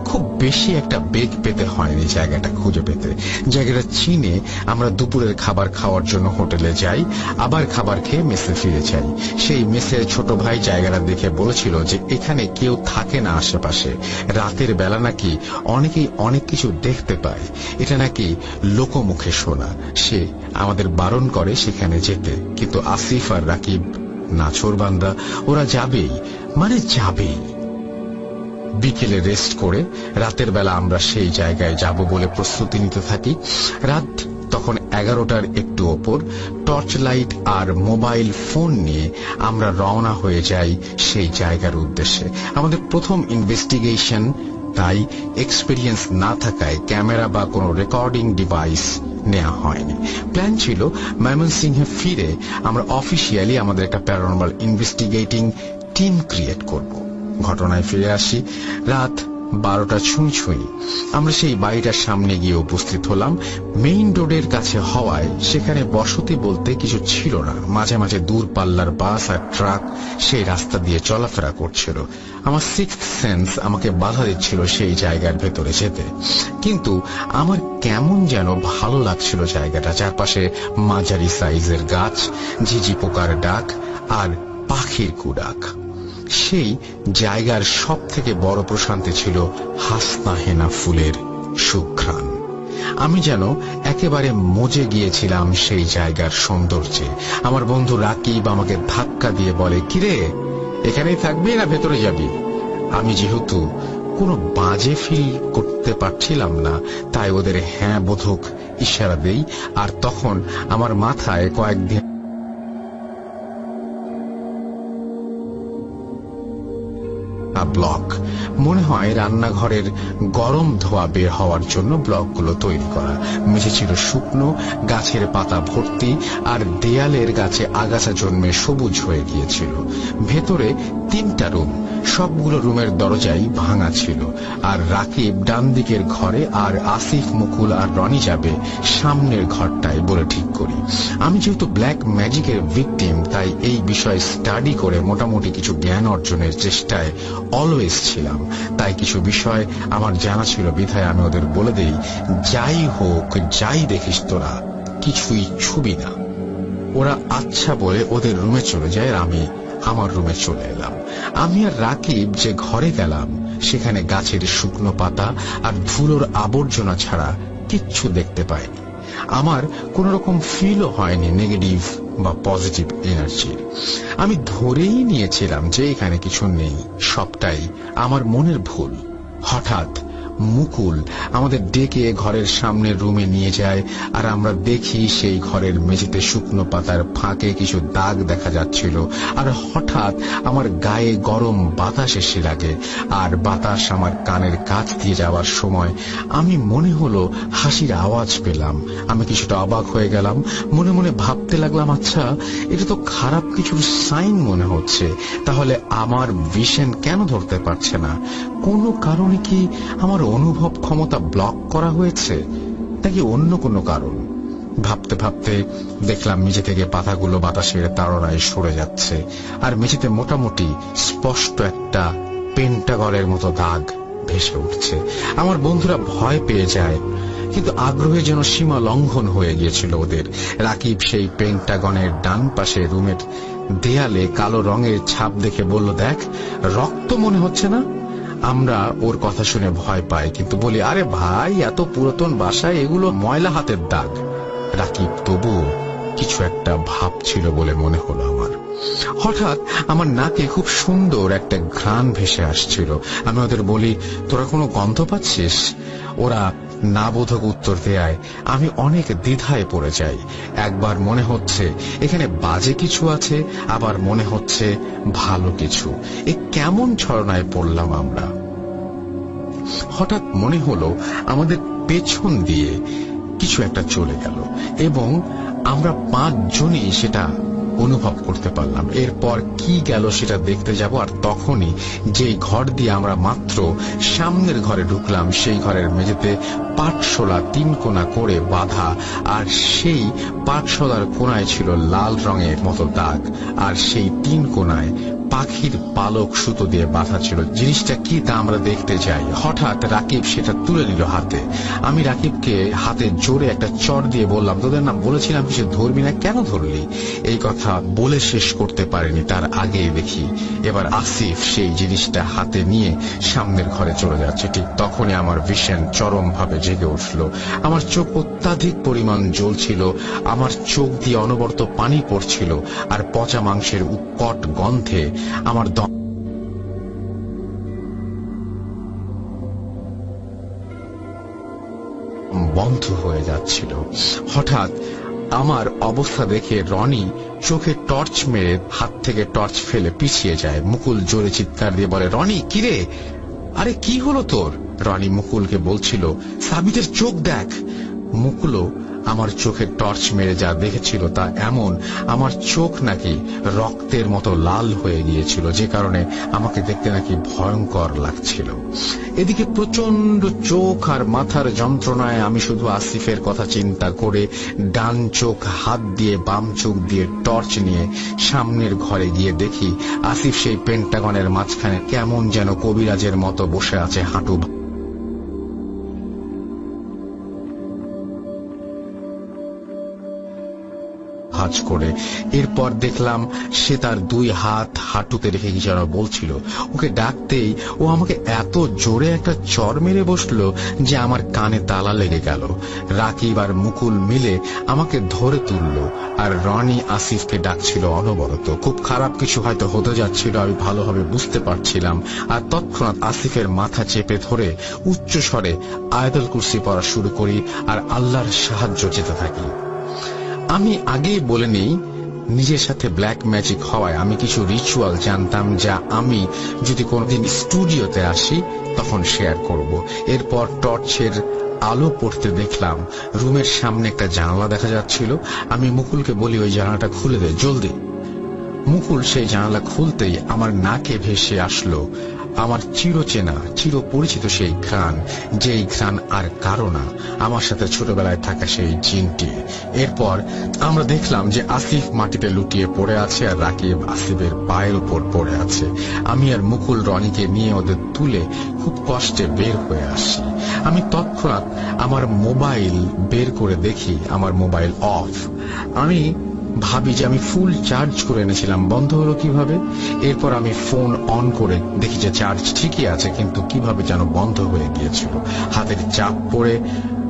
খুব বেশি একটা বেগ পেতে হয়নি জায়গাটা খুঁজে পেতে। জায়গাটা চিনে আমরা দুপুরের খাবার খাওয়ার জন্য হোটেলে যাই, আবার খাবার খেয়ে মেসে ফিরে যাই। সেই মেসের ছোট ভাই জায়গাটা দেখে বলেছিল যে এখানে কেউ থাকে না আশেপাশে, রাতের বেলা নাকি অনেকেই অনেক কিছু দেখতে পায়, এটা নাকি লোকমুখে শোনা। সে আমাদের বারণ করে সেখানে যেতে, কিন্তু আসিফ আর রাকিব নাছোড়বান্দা, ওরা যাবেই, মানে যাবেই। বিকেলে রেস্ট করে রাতের বেলা আমরা সেই জায়গায় যাব বলে প্রস্তুতি নিতে থাকি। রাত তখন 11টার একটু ওপর টর্চ লাইট আর মোবাইল ফোন নিয়ে আমরা রওনা হয়ে যাই সেই জায়গার উদ্দেশ্যে। আমাদের প্রথম ইনভেস্টিগেশন, তাই এক্সপেরিয়েন্স না থাকায় ক্যামেরা বা কোনো রেকর্ডিং ডিভাইস নেওয়া হয়নি। প্ল্যান ছিল ময়মনসিংহে ফিরে আমরা অফিসিয়ালি আমাদের একটা প্যারানর্মাল ইনভেস্টিগেটিং টিম ক্রিয়েট করব। ঘটনায় ফিরে আসি। রাত 12টা ছুঁই। আমরা সেই বাড়িটার সামনে গিয়ে উপস্থিত হলাম। মেইন রোডের কাছে হওয়ায় সেখানে বসতি বলতে কিছু ছিল না। মাঝে মাঝে দূরপাল্লার বাস আর ট্রাক সেই রাস্তা দিয়ে চলাফেরা করছিল। আমার সিক্সথ সেন্স আমাকে বাধা দিচ্ছিল সেই জায়গার ভেতরে যেতে, কিন্তু আমার কেমন যেন ভালো লাগছিল জায়গাটা। চারপাশে মাঝারি সাইজের গাছ, ঝিঝি পোকার ডাক আর পাখির কুডাক। সেই জায়গার সব থেকে বড় প্রশান্তি ছিল হাসনা হেনা ফুলের সুঘ্রাণ। আমি যেন একেবারে মজে গিয়েছিলাম সেই জায়গার সৌন্দর্যে। আমার বন্ধু রাকিব আমাকে ধাক্কা দিয়ে বলে, কিরে, এখানেই থাকবি না ভেতরে যাবি? আমি যেহেতু কোনো বাজে ফিল করতে পারছিলাম না, তাই ওদের হ্যাঁ বোধক ইশারা দেই। আর তখন আমার মাথায় কয়েকদিন ব্লক, মনে হয় রান্নাঘরের গরম ধোয়া বের হওয়ার জন্য ব্লকগুলো তৈরি করা। মেঝে ছিল শুকনো, গাছের পাতা ভর্তি, আর দেয়ালের গাছে আগাছা জন্মে সবুজ হয়ে গিয়েছিল। ভেতরে 3টা রুম, সবগুলো রুমের দরজাই ভাঙা ছিল। আর রাকিব ডান দিকের ঘরে, আর আসিফ, মুকুল আর রনি যাবে সামনের ঘরটায় বলে ঠিক করি। আমি যেহেতু ব্ল্যাক ম্যাজিকের ভিকটিম, তাই এই বিষয়ে স্টাডি করে মোটামুটি কিছু জ্ঞান অর্জনের চেষ্টায় অলওয়েজ ছিলাম। তাই কিছু বিষয় আমার জানা ছিল বিধায় আমি ওদের বলে দেই, যাই হোক, যাই দেখিস তোরা কিছুই ছুবি না। ওরা আচ্ছা বলে ওদের রুমে চলে যায়, আর আমি আমার রুমে চলে এলাম। আমি আর রাকিব যে ঘরে গেলাম সেখানে গাছের শুকনো পাতা আর ধুলোর আবর্জনা ছাড়া কিচ্ছু দেখতে পাইনি। আমার কোন রকম ফিলও হয়নি নেগেটিভ বা পজিটিভ এনার্জি। আমি ধরেই নিয়েছিলাম যে এখানে কিছু নেই, সবটাই আমার মনের ভুল। হঠাৎ মুকুল আমাদের ডেকে ঘরের সামনের রুমে নিয়ে যায়, আর আমরা দেখি সেই ঘরের মেঝেতে শুকনো পাতার ফাঁকে কিছু দাগ দেখা যাচ্ছিল। আর হঠাৎ আমার গায়ে গরম বাতাস এসে লাগে, আর বাতাস আমার কানের কাছ দিয়ে যাওয়ার সময় আমি মনে হলো হাসির আওয়াজ পেলাম। আমি কিছুটা অবাক হয়ে গেলাম, মনে মনে ভাবতে লাগলাম, আচ্ছা, এটা তো খারাপ কিছুর সাইন মনে হচ্ছে। তাহলে আমার ভিশন কেন ধরতে পারছে না? কোনো কারণে কি আমার অনুভব ক্ষমতা ব্লক করা হয়েছে, নাকি অন্য কোনো কারণ? ভাবতে ভাবতে দেখলাম মেঝে থেকে পাতাগুলো বাতাসের তাড়নায় সরে যাচ্ছে, আর মেঝেতে মোটামুটি স্পষ্ট একটা পেন্টাগনের মতো দাগ ভেসে উঠছে। আমার বন্ধুরা ভয় পেয়ে যায়, কিন্তু আগ্রহে যেন সীমা লঙ্ঘন হয়ে গিয়েছিল ওদের। রাকিব সেই পেন্টাগনের ডান পাশে রুমের দেয়ালে কালো রঙের ছাপ দেখে বলল, দেখ, রক্ত মনে হচ্ছে না? আমরা ওর কথা শুনে ভয় পাই, কিন্তু বলি, আরে ভাই, এত পুরাতন বাসায় এগুলো ময়লা হাতের দাগ। রাকিব তবুও কিছু একটা ভাবছিল বলে মনে হলো আমার। হঠাৎ আমার নাকে খুব সুন্দর একটা ঘ্রাণ ভেসে আসছিল। আমি ওদের বলি, তোরা কোনো গন্ধ পাচ্ছিস? ওরা না বোধক উত্তর দেয়। আমি অনেক দ্বিধায় পড়ে যাই। একবার মনে হচ্ছে এখানে বাজে কিছু আছে, আবার মনে হচ্ছে ভালো কিছু। এ কেমন ছলনায় পড়লাম আমরা? হঠাৎ মনে হলো আমাদের পেছন দিয়ে কিছু একটা চলে গেল, এবং আমরা 5 জনই সেটা অনুভব করতে পারলাম। এরপর কি গেল সেটা দেখতে যাব। আর তখনই যেই ঘর দিয়ে আমরা মাত্র সামনের ঘরে ঢুকলাম, সেই ঘরের মেঝেতে পাটশোলা 3 কোণা করে বাঁধা, আর সেই পাটশোলার কোণায় ছিল লাল রঙের মতো দাগ, আর সেই 3 কোণায় পাখির পালক সুতো দিয়ে বাঁধা ছিল। জিনিসটা কি তা আমরা দেখতে যাই। হঠাৎ রাকিব সেটা তুলে নিল হাতে। আমি রাকিবকে হাতে জোরে একটা চড় দিয়ে বললাম, তোদের না বলেছিলাম কিছু ধরবি না, কেন ধরলি? এই কথা বলে শেষ করতে পারিনি, তার আগেই দেখি এবার আসিফ সেই জিনিসটা হাতে নিয়ে সামনের ঘরে চলে যাচ্ছে। ঠিক তখনই আমার ভিশন চরম ভাবে জেগে উঠল। আমার চোখ অত্যাধিক পরিমাণ জ্বলছিল, আমার চোখ দিয়ে অনবরত পানি পড়ছিল, আর পচা মাংসের উৎকট গন্ধে আমার দম বন্ধ হয়ে যাচ্ছিল। হঠাৎ আমার অবস্থা দেখে রনি চোখে টর্চ মেরে হাত থেকে টর্চ ফেলে পিছিয়ে যায়। মুকুল জোরে চিৎকার দিয়ে বলে, রনি কিরে, আরে কি হলো তোর? রনি মুকুলকে বলছিল, সাবিতের চোখ দেখ। মুকুলও আমার চোখে টর্চ মেরে যা দেখেছিল তা এমন, আমার চোখ নাকি রক্তের মতো লাল হয়ে গিয়েছিল, যে কারণে আমাকে দেখতে নাকি ভয়ঙ্কর লাগছিল। এদিকে প্রচন্ড চোখ আর মাথার যন্ত্রণায় আমি শুধু আসিফের কথা চিন্তা করে ডান চোখ হাত দিয়ে বাম চোখ দিয়ে টর্চ নিয়ে সামনের ঘরে গিয়ে দেখি আসিফ সেই পেন্টাগনের মাঝখানে কেমন যেন কবিরাজের মতো বসে আছে, হাঁটু ভাঁজ করে। এরপর দেখলাম সে তার দুই হাত হাঁটুতে রেখে কি যেন বলছিল। ওকে ডাকতেই ও আমাকে এত জোরে একটা চর মেরে বসলো যে আমার কানে তালা লেগে গেল। রাকিব আর মুকুল মিলে আমাকে ধরে তুললো, আর রনি আসিফকে ডাকছিল অনবরত। খুব খারাপ কিছু হয়তো হতে যাচ্ছিল, আমি ভালোভাবে বুঝতে পারছিলাম। আর তৎক্ষণাৎ আসিফের মাথা চেপে ধরে উচ্চ স্বরে আয়াতুল কুরসি পড়া শুরু করি আর আল্লাহর সাহায্য চেতে থাকি। আমি আগেই বলে নেই, নিজের সাথে ব্ল্যাক ম্যাজিক হওয়ায় আমি কিছু রিচুয়াল জানতাম, যা আমি যদি কোনোদিন স্টুডিওতে আসি তখন শেয়ার করব। এরপর টর্চের আলো পড়তে দেখলাম রুমের সামনে একটা জানালা দেখা যাচ্ছিল। আমি মুকুলকে বলি, ওই জানালাটা খুলে দে জলদি। মুকুল সেই জানালা খুলতেই আমার নাকে ভেসে আসলো আমার চিরচেনা চির পরিচিত সেই ঘ্রাণ, যেই ঘ্রাণ আর কারো না, আমার সাথে ছোটবেলায় থাকা সেই জিনটি। এরপর আমরা দেখলাম যে আসিফ মাটিতে লুটিয়ে পড়ে আছে আর রাকিব আসিফের পায়ের উপর পড়ে আছে। আমি আর মুকুল রনিকে নিয়ে ওদের তুলে খুব কষ্টে বের হয়ে আসি। আমি তৎক্ষণাৎ আমার মোবাইল বের করে দেখি আমার মোবাইল অফ। আমি ভাবি যে আমি ফুল চার্জ করে এনেছিলাম, বন্ধ হলো কিভাবে? এরপর আমি ফোন অন করে দেখি যে চার্জ ঠিকই আছে, কিন্তু কিভাবে যেন বন্ধ হয়ে গিয়েছিল। হাতের চাপ পড়ে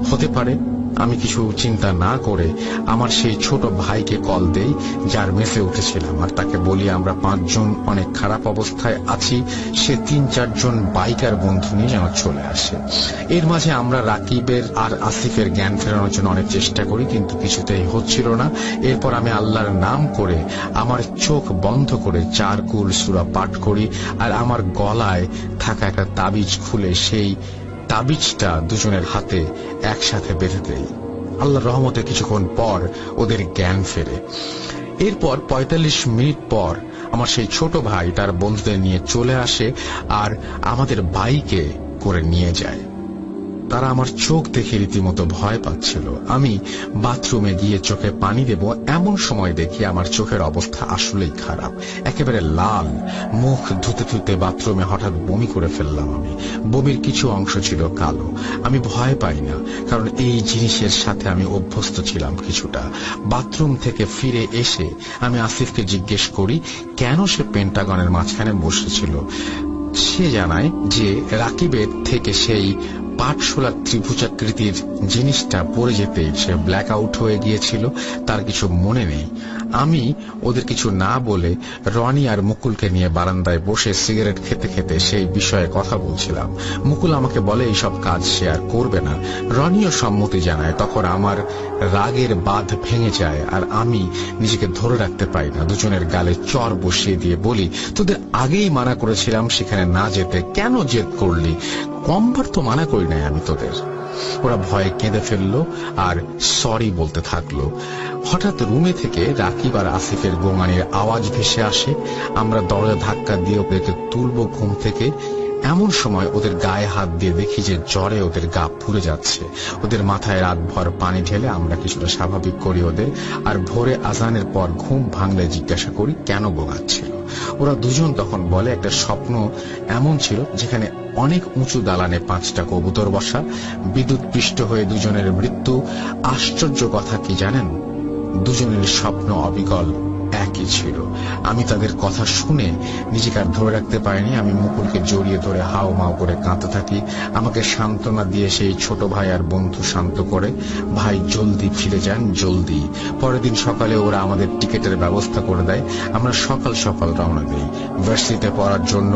হতে পারে। আমি কিছু চিন্তা না করে আমার সেই ছোট ভাইকে কল দেই, যার মেসে উঠেছিলাম, আর তাকে বলি আমরা 5 জন অনেক খারাপ অবস্থায় আছি, সে 3-4 জন বাইকার বন্ধু নিয়ে যেন চলে আসে। এর মাঝে আমরা রাকিবের আর আসিফের জ্ঞান ফেরানোর জন্য অনেক চেষ্টা করি, কিন্তু কিছুতেই হচ্ছিল না। এরপর আমি আল্লাহর নাম করে আমার চোখ বন্ধ করে 4 কুল সূরা পাঠ করি, আর আমার গলায় থাকা একটা তাবিজ খুলে সেই তাবিজটা দুজনের হাতে একসাথে বেঁধে দেই। আল্লাহর রহমতে কিছুক্ষণ পর ওদের জ্ঞান ফেরে। এরপর 45 মিনিট পর আমার সেই ছোট ভাই তার বন্ধুদের নিয়ে চলে আসে আর আমাদের বাইকে করে নিয়ে যায়। তারা আমার চোখ দেখে রীতিমতো ভয় পাচ্ছিল। আমি বাথরুমে গিয়ে চোখে পানি দেব, এমন সময় দেখি আমার চোখের অবস্থা আসলেই খারাপ, একেবারে লাল। মুখ ধুতে ধুতে বাথরুমে হঠাৎ বমি করে ফেললাম। আমি বমির কিছু অংশ ছিল কালো। আমি ভয় পাই না, কারণ এই জিনিসের সাথে আমি অভ্যস্ত ছিলাম কিছুটা। বাথরুম থেকে ফিরে এসে আমি আসিফকে জিজ্ঞেস করি কেন সে পেন্টাগনের মাঝখানে বসেছিল। সে জানায় যে রাকিবের থেকে সেই পাটশোলা ত্রিভুজাকৃতির জিনিসটা পড়ে যেতেই সে ব্ল্যাক আউট হয়ে গিয়েছিল, তার কিছু মনে নেই। আমি ওদের কিছু না বলে রনি আর মুকুলকে নিয়ে বারান্দায় বসে সিগারেট খেতে খেতে সেই বিষয়ে কথা বলছিলাম। মুকুল আমাকে বলে এইসব কাজ সে আর করবে না। রনিও সম্মতি জানায়। তখন আমার রাগের বাঁধ ভেঙে যায় আর আমি নিজেকে ধরে রাখতে পারি না। দুজনের গালে চর বসিয়ে দিয়ে বলি, তোদের আগেই মানা করেছিলাম সেখানে না যেতে, কেন জেদ করলি? কমবার তো মানা করি নাই আমি তোদের। ওরা ভয়ে কেঁদে ফেললো আর সরি বলতে থাকলো। হঠাৎ রুমে থেকে রাকিব আর আসিফের গোঙানির আওয়াজ ভেসে আসে। আমরা দরজা ধাক্কা দিয়ে ওদেরকে তুলবো ঘুম থেকে, এমন সময় ওদের গায়ে হাত দিয়ে দেখি যে জ্বরে ওদের গা পুড়ে যাচ্ছে। ওদের মাথায় রাতভর পানি ঢেলে আমরা কিছুটা স্বাভাবিক করি ওদের, আর ভোরে আজানের পর ঘুম ভাঙলে জিজ্ঞাসা করি কেন গোঙাচ্ছিল। ওরা দুজন তখন বলে একটা স্বপ্ন এমন ছিল যেখানে অনেক উঁচু দালানে 5টা কবুতর বসা, বিদ্যুৎ পৃষ্ঠ হয়ে দুজনের মৃত্যু। আশ্চর্য কথা কি জানেন? দুজনের স্বপ্ন অবিকল একই ছিল। আমি তাদের কথা শুনে নিজেকে আর ধরে রাখতে পারিনি। আমি মুকুলকে জড়িয়ে ধরে হাও মাও করে কাঁদতে থাকি। আমাকে সান্ত্বনা দিয়ে সেই ছোট ভাই আর বন্ধু শান্ত করে, ভাই জলদি ফিরে যান, জলদি। পরের দিন সকালে ওরা আমাদের টিকিটের ব্যবস্থা করে দেয়। আমরা সকাল সকাল রওনা দিই ভার্সিটিতে পড়ার জন্য।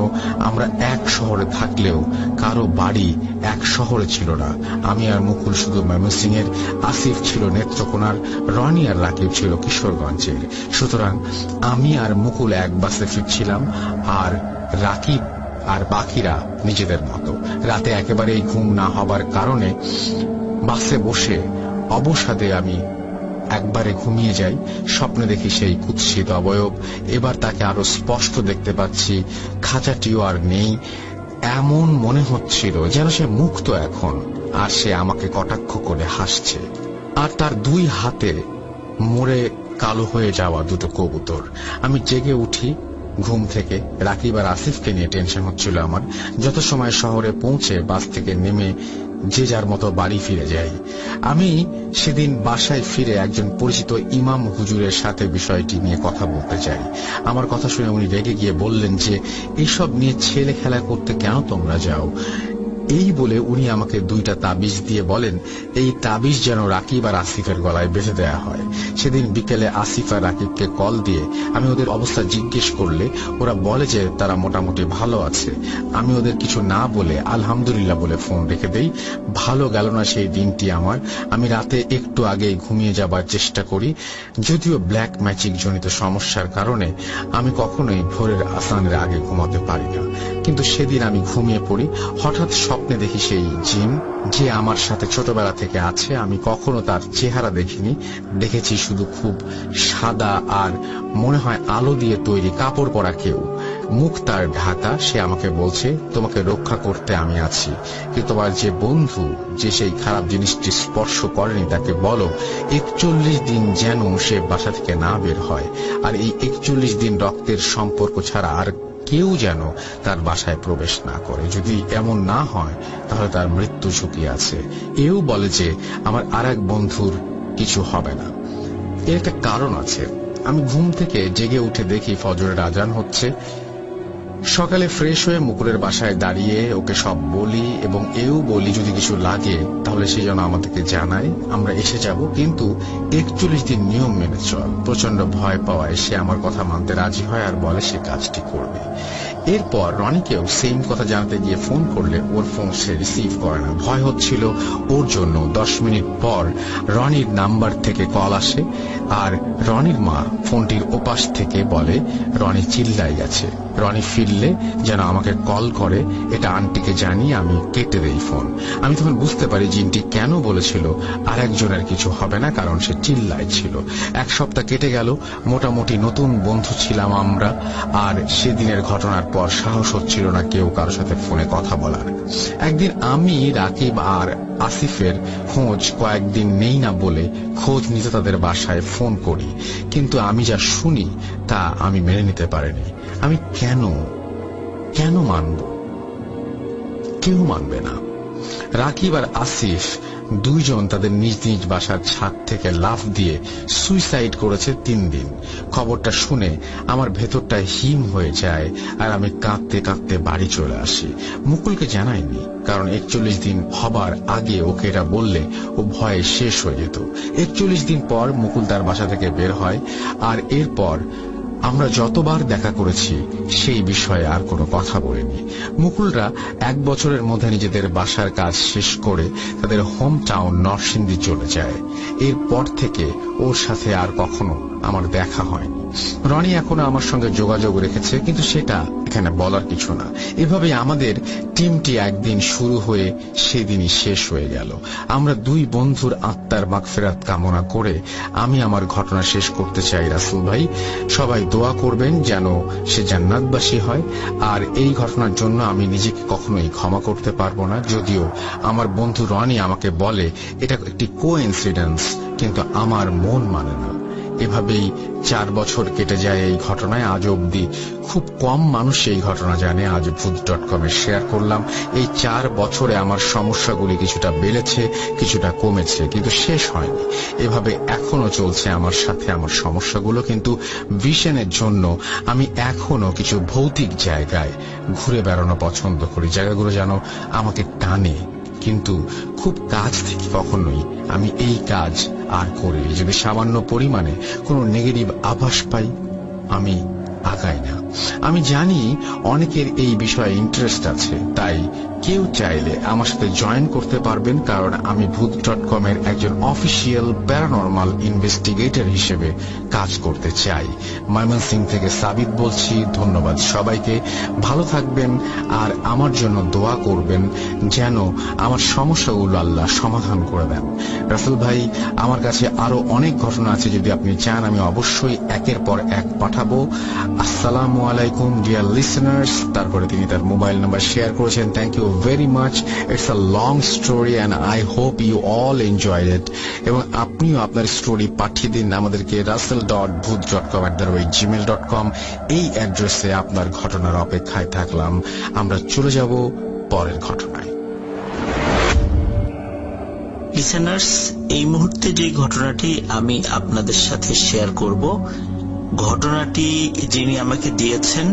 আমরা এক শহরে থাকলেও কারো বাড়ি এক শহরে ছিল না। আমি আর মুকুল শুধু ময়মনসিংহের, আসিফ ছিল নেত্রকোনার, রনি আর রাকিব ছিল কিশোরগঞ্জের। সুতরাং আমি আর মুকুল এক বাসে ফিরছিলাম, আর রাকিব আর বাকিরা নিজেদের মতো। রাতে একেবারেই ঘুম না হবার কারণে বাসে বসে অবসাদে আমি একবারে ঘুমিয়ে যাই। স্বপ্নে দেখি সেই কুৎসিত অবয়ব। এবার তাকে আরো স্পষ্ট দেখতে পাচ্ছি। খাঁচাটিও আর নেই। এমন মনে হচ্ছিল যেন সে মুক্ত এখন, আর সে আমাকে কটাক্ষ করে হাসছে। আর তার দুই হাতে মরে কালো হয়ে যাওয়া দুটো কবুতর। আমি জেগে উঠি ঘুম থেকে। রাকিব আর আসিফকে নিয়ে টেনশন হচ্ছিল আমার। যত সময় শহরে পৌঁছে বাস থেকে নেমে যে যার মতো বাড়ি ফিরে যাই। আমি সেদিন বাসায় ফিরে একজন পরিচিত ইমাম হুজুরের সাথে বিষয়টি নিয়ে কথা বলতে চাই। আমার কথা শুনে উনি রেগে গিয়ে বললেন যে এইসব নিয়ে ছেলে খেলা করতে কেন তোমরা যাও। এই বলে উনি আমাকে দুইটা তাবিজ দিয়ে বলেন এই তাবিজ যেন রাকিব আর আসিফের গলায় বেঁধে দেয়া হয়। সেদিন বিকেলে আসিফ আর রাকিবকে কল দিয়ে আমি ওদের অবস্থা জিজ্ঞেস করলে ওরা বলে যে তারা মোটামুটি ভালো আছে। আমি ওদের কিছু না বলে আলহামদুলিল্লাহ বলে ফোন রেখে দেই। ভালো গেল না সেই দিনটি আমার। আমি রাতে একটু আগে ঘুমিয়ে যাবার চেষ্টা করি, যদিও ব্ল্যাক ম্যাজিক জনিত সমস্যার কারণে আমি কখনোই ভোরের আসানের আগে ঘুমাতে পারি না। কিন্তু সেদিন আমি ঘুমিয়ে পড়ি। হঠাৎ স্বপ্নে দেখি সেই জিন যে আমার সাথে ছোটবেলা থেকে আছে। আমি কখনো তার চেহারা দেখিনি, দেখেছি শুধু খুব সাদা আর মনে হয় আলো দিয়ে তৈরি কাপড় পরা কেউ, মুখ তার ঢাকা। সে আমাকে বলছে তোমাকে রক্ষা করতে আমি আছি, কিন্তু তোমার যে বন্ধু যে সেই খারাপ জিনিসটি স্পর্শ করেনি তাকে বলো 41 দিন যেন সে বাসা থেকে না বের হয়, আর এই 41 দিন রক্তের সম্পর্ক ছাড়া আর কেউ যেন তার বাসায় প্রবেশ না করে। যদি এমন না হয় তাহলে তার মৃত্যু ঝুঁকি আছে। এও বলে যে আমার আর এক বন্ধুর কিছু হবে না। এর একটা কারণ আছে। আমি ঘুম থেকে জেগে উঠে দেখি ফজরের আজান হচ্ছে। সকালে ফ্রেশ হয়ে মুকুলের বাসায় দাঁড়িয়ে ওকে সব বলি এবং এও বলি যদি কিছু লাগে তাহলে সে যেন আমাদেরকে জানায়, আমরা এসে যাব, কিন্তু 41 দিন নিয়ম মেনে চল। প্রচন্ড ভয় পাওয়ায় সে আমার কথা মানতে রাজি হয় আর বলে সে কাজটি করবে। এরপর রনিকেও সেম কথা জানাতে গিয়ে ফোন করলে ওর ফোন সে রিসিভ করে না। ভয় হচ্ছিল ওর জন্য। 10 মিনিট পর রনির নাম্বার থেকে কল আসে, আর রনির মা ফোনটির ওপাশ থেকে বলে রনি চিল্লাই গেছে। রনি ফিরলে যেন আমাকে কল করে, এটা আন্টিকে জানিয়ে আমি কেটে দেই ফোন। আমি তখন বুঝতে পারি জিনটি কেন বলেছিল আর একজনের কিছু হবে না, কারণ সে চিল্লাই ছিল। এক সপ্তাহ কেটে গেল। মোটামুটি নতুন বন্ধু ছিলাম আমরা, আর সেদিনের ঘটনার পর সাহস হচ্ছিল না কেউ কারোর সাথে ফোনে কথা বলার। একদিন আমি রাকিব আর আসিফের খোঁজ কয়েকদিন নেই না বলে খোঁজ নিতে তাদের বাসায় ফোন করি, কিন্তু আমি যা শুনি তা আমি মেনে নিতে পারিনি। আমি কেন মানব? কেউ মানবে না। রাকিব আর আসিফ দুইজন তাদের নিজ নিজ বাসার ছাদ থেকে লাফ দিয়ে সুইসাইড করেছে 3 দিন। খবরটা শুনে আমার ভেতরটা হিম হয়ে যায়, আর আমি কাঁদতে কাঁদতে বাড়ি চলে আসি। মুকুলকে জানাইনি, কারণ 41 দিন হবার আগে ওকে এটা বললে ও ভয়ে শেষ হয়ে যেত। 41 দিন পর মুকুল তার বাসা থেকে বের হয়, আর এরপর আমরা যতবার দেখা করেছি সেই বিষয়ে আর কোনো কথা বলিনি। মুকুলরা 1 বছরের মধ্যে নিজেদের বাসার কাজ শেষ করে তাদের হোম টাউন নরসিংদী চলে যায়। এরপর থেকে ওর সাথে আর কখনো আমার দেখা হয়নি। রনি এখনো আমার সঙ্গে যোগাযোগ রেখেছে, কিন্তু সেটা এখানে বলার কিছু না। এভাবে আমাদের টিমটি একদিন শুরু হয়ে সেদিনই শেষ হয়ে গেল। আমরা দুই বন্ধুর আত্মার মাগফিরাত কামনা করে আমি আমার ঘটনা শেষ করতে চাই। রাসূল ভাই, সবাই দোয়া করবেন যেন সে জান্নাতবাসী হয়। আর এই ঘটনার জন্য আমি নিজেকে কখনোই ক্ষমা করতে পারবো না। যদিও আমার বন্ধু রনি আমাকে বলে এটা একটি কোইন্সিডেন্স, কিন্তু আমার মন মানে না। এভাবেই 4 বছর কেটে যায় এই ঘটনায়। আজ অবধি খুব কম মানুষ এই ঘটনা জানে। আজ ভূত.com-এ শেয়ার করলাম। এই 4 বছরে আমার সমস্যাগুলি কিছুটা বেড়েছে, কিছুটা কমেছে, কিন্তু শেষ হয়নি। এভাবে এখনো চলছে আমার সাথে আমার সমস্যাগুলো। কিন্তু ভিশনের জন্য আমি এখনো কিছু ভৌতিক জায়গায় ঘুরে বেড়ানো পছন্দ করি, জায়গাগুলো যেন আমাকে টানে। কিন্তু খুব কাছ থেকে কখনোই আমি এই কাজ আর করি। যদি সামান্য পরিমাণে কোনো নেগেটিভ আভাস পাই, আমি আগাই না। আমি জানি অনেকের এই বিষয়ে ইন্টারেস্ট আছে, তাই কেউ চাইলে আমার সাথে জয়েন করতে পারবেন, কারণ আমি ভূত.com-এর একজন অফিসিয়াল প্যারানরমাল ইনভেস্টিগেটর হিসেবে কাজ করতে চাই। ময়মনসিংহ থেকে সাবিত বলছি। ধন্যবাদ সবাইকে, ভালো থাকবেন আর আমার জন্য দোয়া করবেন যেন আমার সমস্যাগুলো আল্লাহ সমাধান করে দেন। রাসেল ভাই, আমার কাছে আরো অনেক ঘটনা আছে, যদি আপনি চান আমি অবশ্যই একের পর এক পাঠাবো। আসসালামু আলাইকুম ডিয়ার লিসেনার্স। তারপরে তিনি তার মোবাইল নাম্বার শেয়ার করেছেন। Thank you very much. It's a long story and I hope you all enjoyed it. এবং আপনিও আপনার স্টোরি পাঠিয়ে দিন আমাদেরকে russell.booth.com@gmail.com এই অ্যাড্রেসে। আপনার ঘটনার অপেক্ষায় থাকলাম। আমরা চলে যাব পরের ঘটনায়। লিসেনার্স, এই মুহূর্তে যে ঘটনাটি আমি আপনাদের সাথে শেয়ার করব, ঘটনাটি যিনি আমাকে দিয়েছেন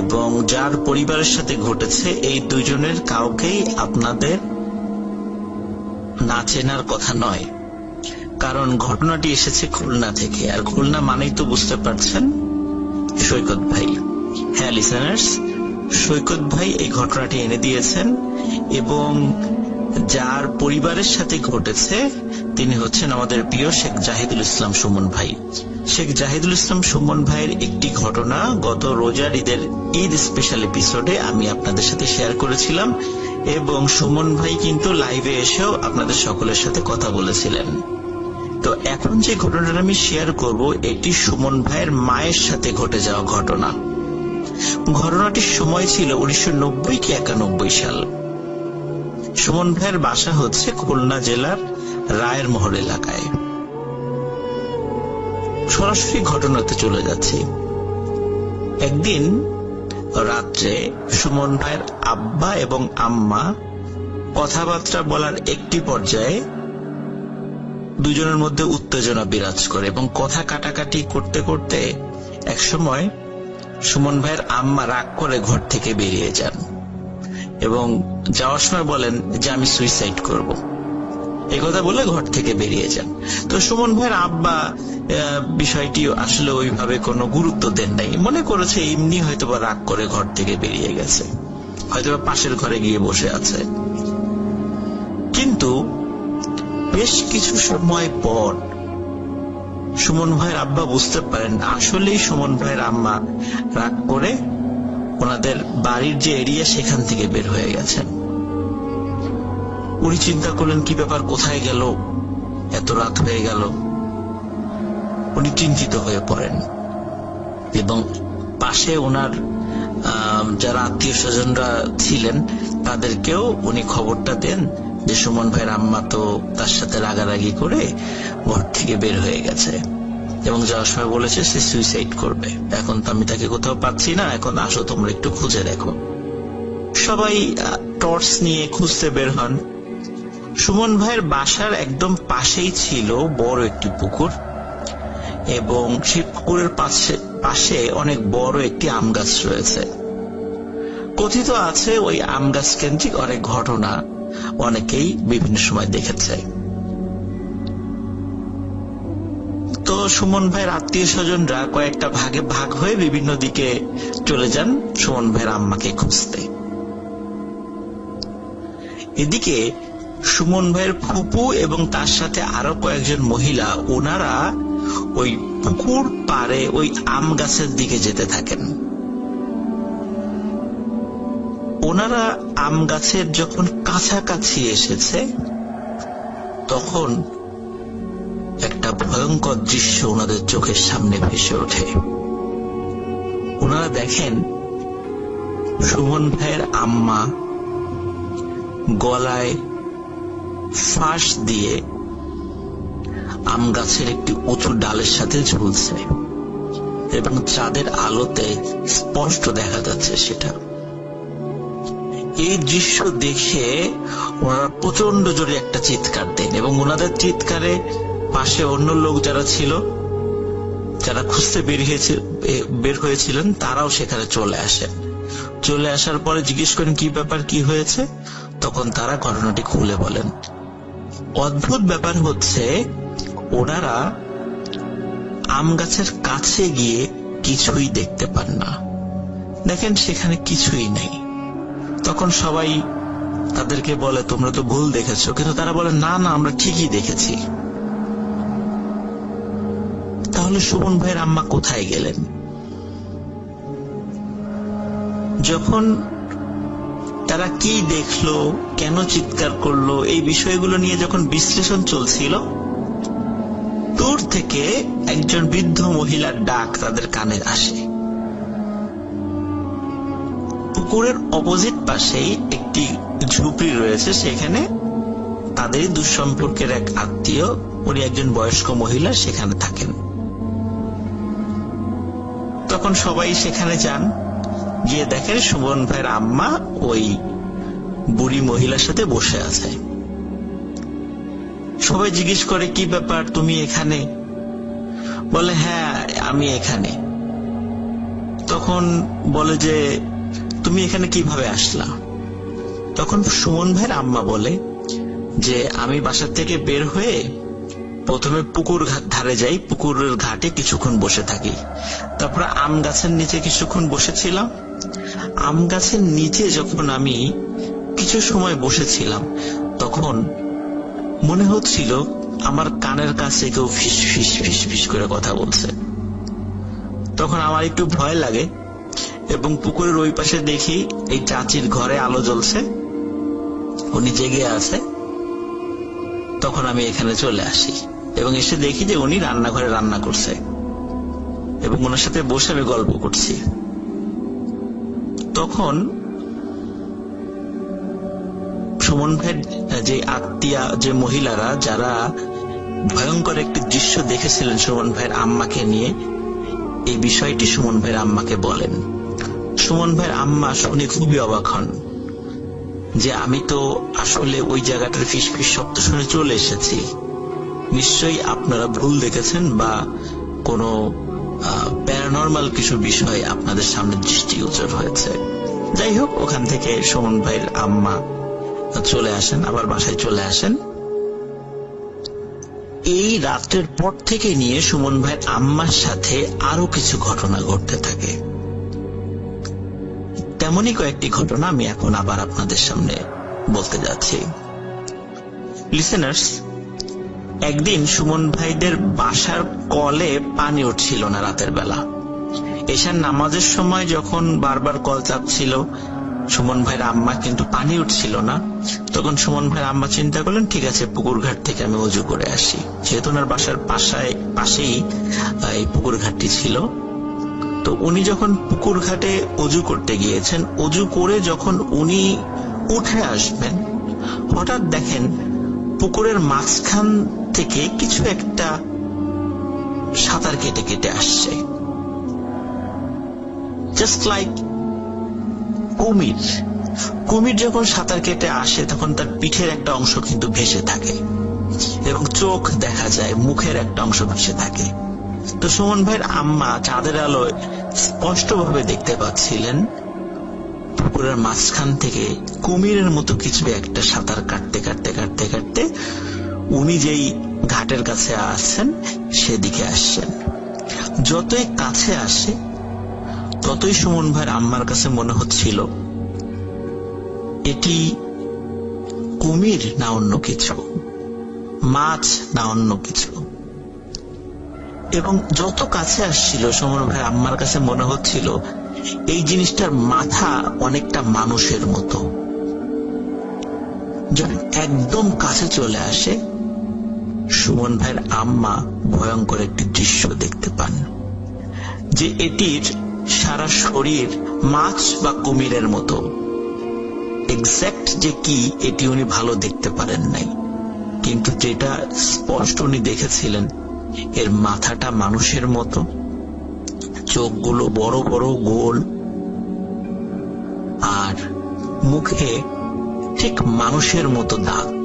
এবং যার পরিবারের সাথে ঘটেছে, এই দুজনের কাউকেই আপনাদের না চেনার কথা নয়, কারণ ঘটনাটি এসেছে খুলনা থেকে। আর খুলনা মানেই তো বুঝতে পারছেন সৈকত ভাই। হ্যাঁ লিসেনার্স, সৈকত ভাই এই ঘটনাটি এনে দিয়েছেন এবং যার পরিবারের সাথে ঘটেছে তিনি হচ্ছেন আমাদের প্রিয় শেখ জাহিদুল ইসলাম সুমন ভাই। শেখ জাহিদুল ইসলাম সুমন ভাইয়ের একটি ঘটনা গত রোজার ঈদ স্পেশাল এপিসোডে আমি আপনাদের সাথে শেয়ার করেছিলাম এবং সুমন ভাই কিন্তু লাইভে এসেও আপনাদের সকলের সাথে কথা বলেছিলেন। তো এখন যে ঘটনাটা আমি শেয়ার করব, এটি সুমন ভাইয়ের মায়ের সাথে ঘটে যাওয়া ঘটনা। ঘটনাটির সময় ছিল 1990 কি 91 সাল। সুমন ভাইয়ের বাসা হচ্ছে খুলনা জেলার রায়ের মোহর এলাকায়। সরাসরি ঘটনাতে চলে যাচ্ছি। একদিন রাত্রে সুমন ভাইয়ের আব্বা এবং আম্মা কথাবার্তা বলার একটি পর্যায়ে দুজনের মধ্যে উত্তেজনা বিরাজ করে এবং কথা কাটাকাটি করতে করতে একসময় সুমন ভাইয়ের আম্মা রাগ করে ঘর থেকে বেরিয়ে যান এবং যাওয়ার সময় বলেন যে আমি সুইসাইড করব। এই কথা বলে ঘর থেকে বেরিয়ে যান। তো সুমন ভাইয়ের আব্বা বিষয়টি আসলে ওইভাবে কোনো গুরুত্ব দেন নাই, মনে করেছে এমনি হয়তোবা রাগ করে ঘর থেকে বেরিয়ে গেছে, হয়তোবা পাশের ঘরে গিয়ে বসে আছে। কিন্তু বেশ কিছু সময় পর সুমন ভাইয়ের আব্বা বুঝতে পারেন আসলেই সুমন ভাইয়ের আম্মা রাগ করে ওনাদের বাড়ির যে এরিয়া সেখান থেকে বের হয়ে গেছেন। উনি চিন্তা করলেন কি ব্যাপার, কোথায় গেল, এত রাত হয়ে গেল। উনি চিন্তিত হয়ে পড়েন এবং পাশে ওনার যারা আত্মীয় স্বজনরা ছিলেন তাদেরকেও উনি খবরটা দেন যে সুমন ভাইয়ের আম্মা তো তার সাথে রাগারাগি করে ঘর থেকে বের হয়ে গেছে এবং যাওয়ার সময় বলেছে সে সুইসাইড করবে। এখন তো আমি তাকে কোথাও পাচ্ছি না, এখন আসো তোমরা একটু খুঁজে দেখো। সবাই টর্চ নিয়ে খুঁজতে বের হন। সুমন ভাইয়ের বাসার একদম পাশেই ছিল বড় একটি পুকুর এবং সেই পুকুরের পাশে অনেক বড় একটি আম গাছ রয়েছে। কথিত আছে ওই আম গাছ কেন্দ্রিক অনেক ঘটনা অনেকেই বিভিন্ন সময় দেখেছে। তো সুমন ভাইয়ের আত্মীয় স্বজনরা কয়েকটা ভাগে ভাগ হয়ে বিভিন্ন দিকে চলে যান সুমন ভাইয়ের আম্মাকে খুঁজতে। এদিকে সুমন ভাইয়ের ফুপু এবং তার সাথে আরো কয়েকজন মহিলা, ওনারা ওই পুকুর পাড়ে ওই আম গাছের দিকে যেতে থাকেন। ওনারা আম গাছের যখন কাছাকাছি এসেছে তখন একটা ভয়ঙ্কর দৃশ্য ওনাদের চোখের সামনে ভেসে ওঠে। ওনারা দেখেন সুমন ভাইয়ের আম্মা গলায় ফাঁস দিয়ে আম গাছের একটি উঁচু ডালের সাথে ঝুলছে এবং চাঁদের আলোতে স্পষ্ট দেখা যাচ্ছে সেটা। এই দৃশ্য দেখে ওনারা প্রচন্ড জোরে একটা চিৎকার দেন এবং ওনাদের চিৎকারে পাশে অন্য লোক যারা ছিল, যারা খুঁজতে বের হয়েছিলেন, তারাও সেখানে চলে আসেন। চলে আসার পরে জিজ্ঞেস করেন কি ব্যাপার, কি হয়েছে। তখন তারা ঘটনাটি খুলে বলেন। অদ্ভুত ব্যাপার হচ্ছে, ওনারা আম গাছের কাছে গিয়ে কিছুই দেখতে পান না। দেখেন সেখানে কিছুই নেই। তখন সবাই তাদেরকে বলে তোমরা তো ভুল দেখেছো, কিন্তু তারা বলে না না, আমরা ঠিকই দেখেছি। তাহলে সুমন ভাইয়ের আম্মা কোথায় গেলেন? যখন তারা কি দেখলো, কেন চিৎকার করলো, এই বিষয়গুলো নিয়ে যখন বিশ্লেষণ চলছিল, দূর থেকে একজন বৃদ্ধ মহিলার ডাক তাদের কানে আসে। পুকুরের অপোজিট পাশেই একটি ঝুপড়ি রয়েছে, সেখানে তাদেরই দুঃসম্পর্কের এক আত্মীয়, উনি একজন বয়স্ক মহিলা, সেখানে থাকেন। তখন সবাই সেখানে যান, গিয়ে দেখেন সুমন ভাইয়ের আম্মা ওই বুড়ি মহিলার সাথে বসে আছে। সবাই জিজ্ঞেস করে কি ব্যাপার, তুমি এখানে? বলে হ্যাঁ আমি এখানে। তখন বলে যে তুমি এখানে কিভাবে আসলা? তখন সুমন ভাইয়ের আম্মা বলে যে আমি বাসা থেকে বের হয়ে প্রথমে পুকুর ধারে যাই, পুকুরের ঘাটে কিছুক্ষণ বসে থাকি, তারপরে আম গাছের নিচে কিছুক্ষণ বসেছিলাম। আম গাছের নিচে যখন আমি কিছু সময় বসেছিলাম, তখন মনে হচ্ছিল আমার কানের কাছে কেউ ফিস ফিস ফিস ফিস করে কথা বলছে। তখন আমার একটু ভয় লাগে এবং পুকুরের ওই পাশে দেখি এই চাচির ঘরে আলো জ্বলছে, উনি জেগে আছে। তখন আমি এখানে চলে আসি এবং এসে দেখি যে উনি রান্নাঘরে রান্না করছে এবং ওনার সাথে বসে আমি গল্প করছি। তখন সুমন ভাইয়ের যে আত্মীয়া, যে মহিলারা, যারা ভয়ঙ্কর একটি দৃশ্য দেখেছিলেন সুমন ভাইয়ের আম্মাকে নিয়ে, এই বিষয়টি সুমন ভাইয়ের আম্মাকে বলেন। সুমন ভাইয়ের আম্মা শুনে খুবই অবাক হন যে আমি তো আসলে ওই জায়গাটার ফিস ফিস শব্দ শুনে চলে এসেছি, নিশ্চয়ই আপনারা ভুল দেখেছেন বা কোনো প্যারানর্মাল কিছু বিষয় আপনাদের সামনে দৃষ্টিগোচর হয়েছে। যাই হোক, ওখান থেকে সুমন ভাইয়ের আম্মা চলে আসেন, আবার বাসায় চলে আসেন। এই রাতের পর থেকে নিয়ে সুমন ভাইয়ের আম্মার সাথে আরো কিছু ঘটনা ঘটতে থাকে। তেমনই কয়েকটি ঘটনা আমি এখন আবার আপনাদের সামনে বলতে যাচ্ছি। লিসেনার্স, একদিন সুমন ভাইদের বাসার কলে পানি উঠছিল না রাতের বেলা। এশার নামাজের সময় যখন বারবার কল চাপছিল সুমন ভাইয়ের আম্মা, কিন্তু পানি উঠছিল না। তখন সুমন ভাইয়ের আম্মা চিন্তা করলেন ঠিক আছে, পুকুর ঘাট থেকে আমি অজু করে আসি। যেহেতু ওনার বাসার পাশেই এই পুকুর ঘাটটি ছিল, তো উনি যখন পুকুর ঘাটে অজু করতে গিয়েছেন, অজু করে যখন উনি উঠে আসবেন, হঠাৎ দেখেন পুকুরের মাঝখান থেকে কিছু একটা সাঁতার কেটে কেটে আসছে, জাস্ট লাইক কুমির। কুমির যখন সাঁতার কেটে আসে তখন তার পিঠের একটা অংশ কিন্তু ভেসে থাকে এবং চোখ দেখা যায়, মুখের একটা অংশ ভেসে থাকে। তো সুমন ভাইয়ের আম্মা চাঁদের আলোয় স্পষ্টভাবে দেখতে পাচ্ছিলেন পুকুরের মাঝখান থেকে কুমিরের মতো কিছু একটা সাঁতার কাটতে কাটতে কাটতে কাটতে উনি যেই ঘাটের কাছে আসছেন সেদিকে আসছেন। যতই কাছে আসে ততই সুমন ভাইয়ের আম্মার কাছে মনে হচ্ছিল এটি কুমির না অন্য কিছু, মাছ না অন্য কিছু। এবং যত কাছে আসছিল সুমন ভাইয়ের আম্মার কাছে মনে হচ্ছিল এই জিনিসটার মাথা অনেকটা মানুষের মতো। যখন একদম কাছে চলে আসে, সুমন ভাইয়ের আম্মা ভয়ঙ্কর একটি দৃশ্য দেখতে পান যে এটির সারা শরীর মাছ বা কুমিরের মতো। এক্সাক্ট যে কি এটি উনি ভালো দেখতে পারেন নাই, কিন্তু যেটা স্পষ্ট উনি দেখেছিলেন, এর মাথাটা মানুষের মতো, চোখগুলো বড় বড় গোল, আর মুখে ঠিক মানুষের মতো দাঁত।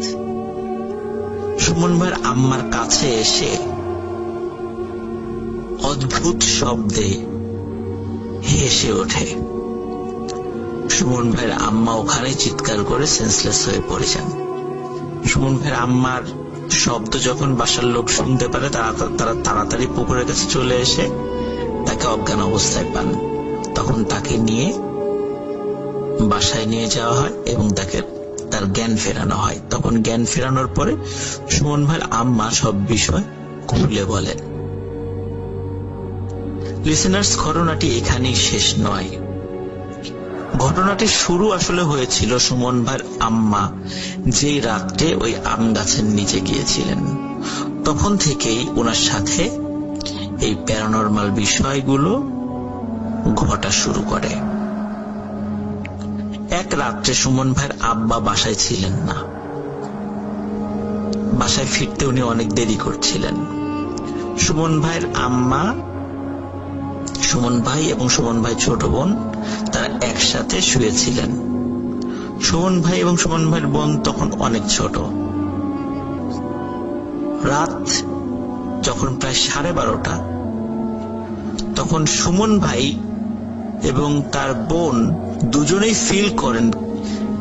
সুমন ভাইয়ের আম্মার কাছে এসে অদ্ভুত শব্দে হেসে ওঠে। সুমন ভাইয়ের আম্মা ওখানে চিৎকার করে সেন্সলেস হয়ে পড়ে যান। সুমন ভাইয়ের আম্মার শব্দ যখন বাসার লোক শুনতে পারে, তারা তাড়াতাড়ি পুকুরের কাছে চলে এসে তাকে অজ্ঞান অবস্থায় পান। তখন তাকে নিয়ে বাসায় নিয়ে যাওয়া হয় এবং তার জ্ঞান ফেরানো হয়। তখন জ্ঞান ফেরানোর পরে সুমন ভাইয়ের আম্মা সব বিষয় খুলে বলেন। লিসেনার্স, ঘটনাটি এখানেই শেষ নয়। ঘটনাটি শুরু আসলে হয়েছিল সুমন ভাইয়ের আম্মা যে রাত্রে ওই আম গাছের নিচে গিয়েছিলেন। তখন থেকেই ওনার সাথে এই প্যারানরমাল বিষয়গুলো ঘটা শুরু করে। এক রাত্রে সুমন ভাইয়ের আব্বা বাসায় ছিলেন না। বাসায় ফিরতে উনি অনেক দেরি করছিলেন। সুমন ভাইয়ের আম্মা, সুমন ভাই এবং সুমন ভাই ছোট বোন তারা একসাথে শুয়েছিলেন। সুমন ভাই এবং সুমন ভাইয়ের বোন তখন অনেক ছোট। রাত যখন প্রায় 12:30, তখন সুমন ভাই এবং তার বোন দুজনেই ফিল করেন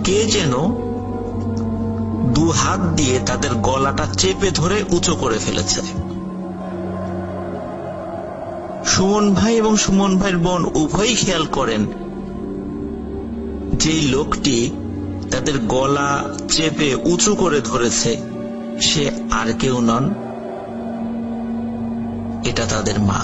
কে যেন দু হাত দিয়ে তাদের গলাটা চেপে ধরে উঁচু করে ফেলেছে। সুমন ভাই এবং সুমন ভাইয়ের বোন উভয়ই খেয়াল করেন যে লোকটি তাদের গলা চেপে উঁচু করে ধরেছে সে আর কেউ নন, এটা তাদের মা।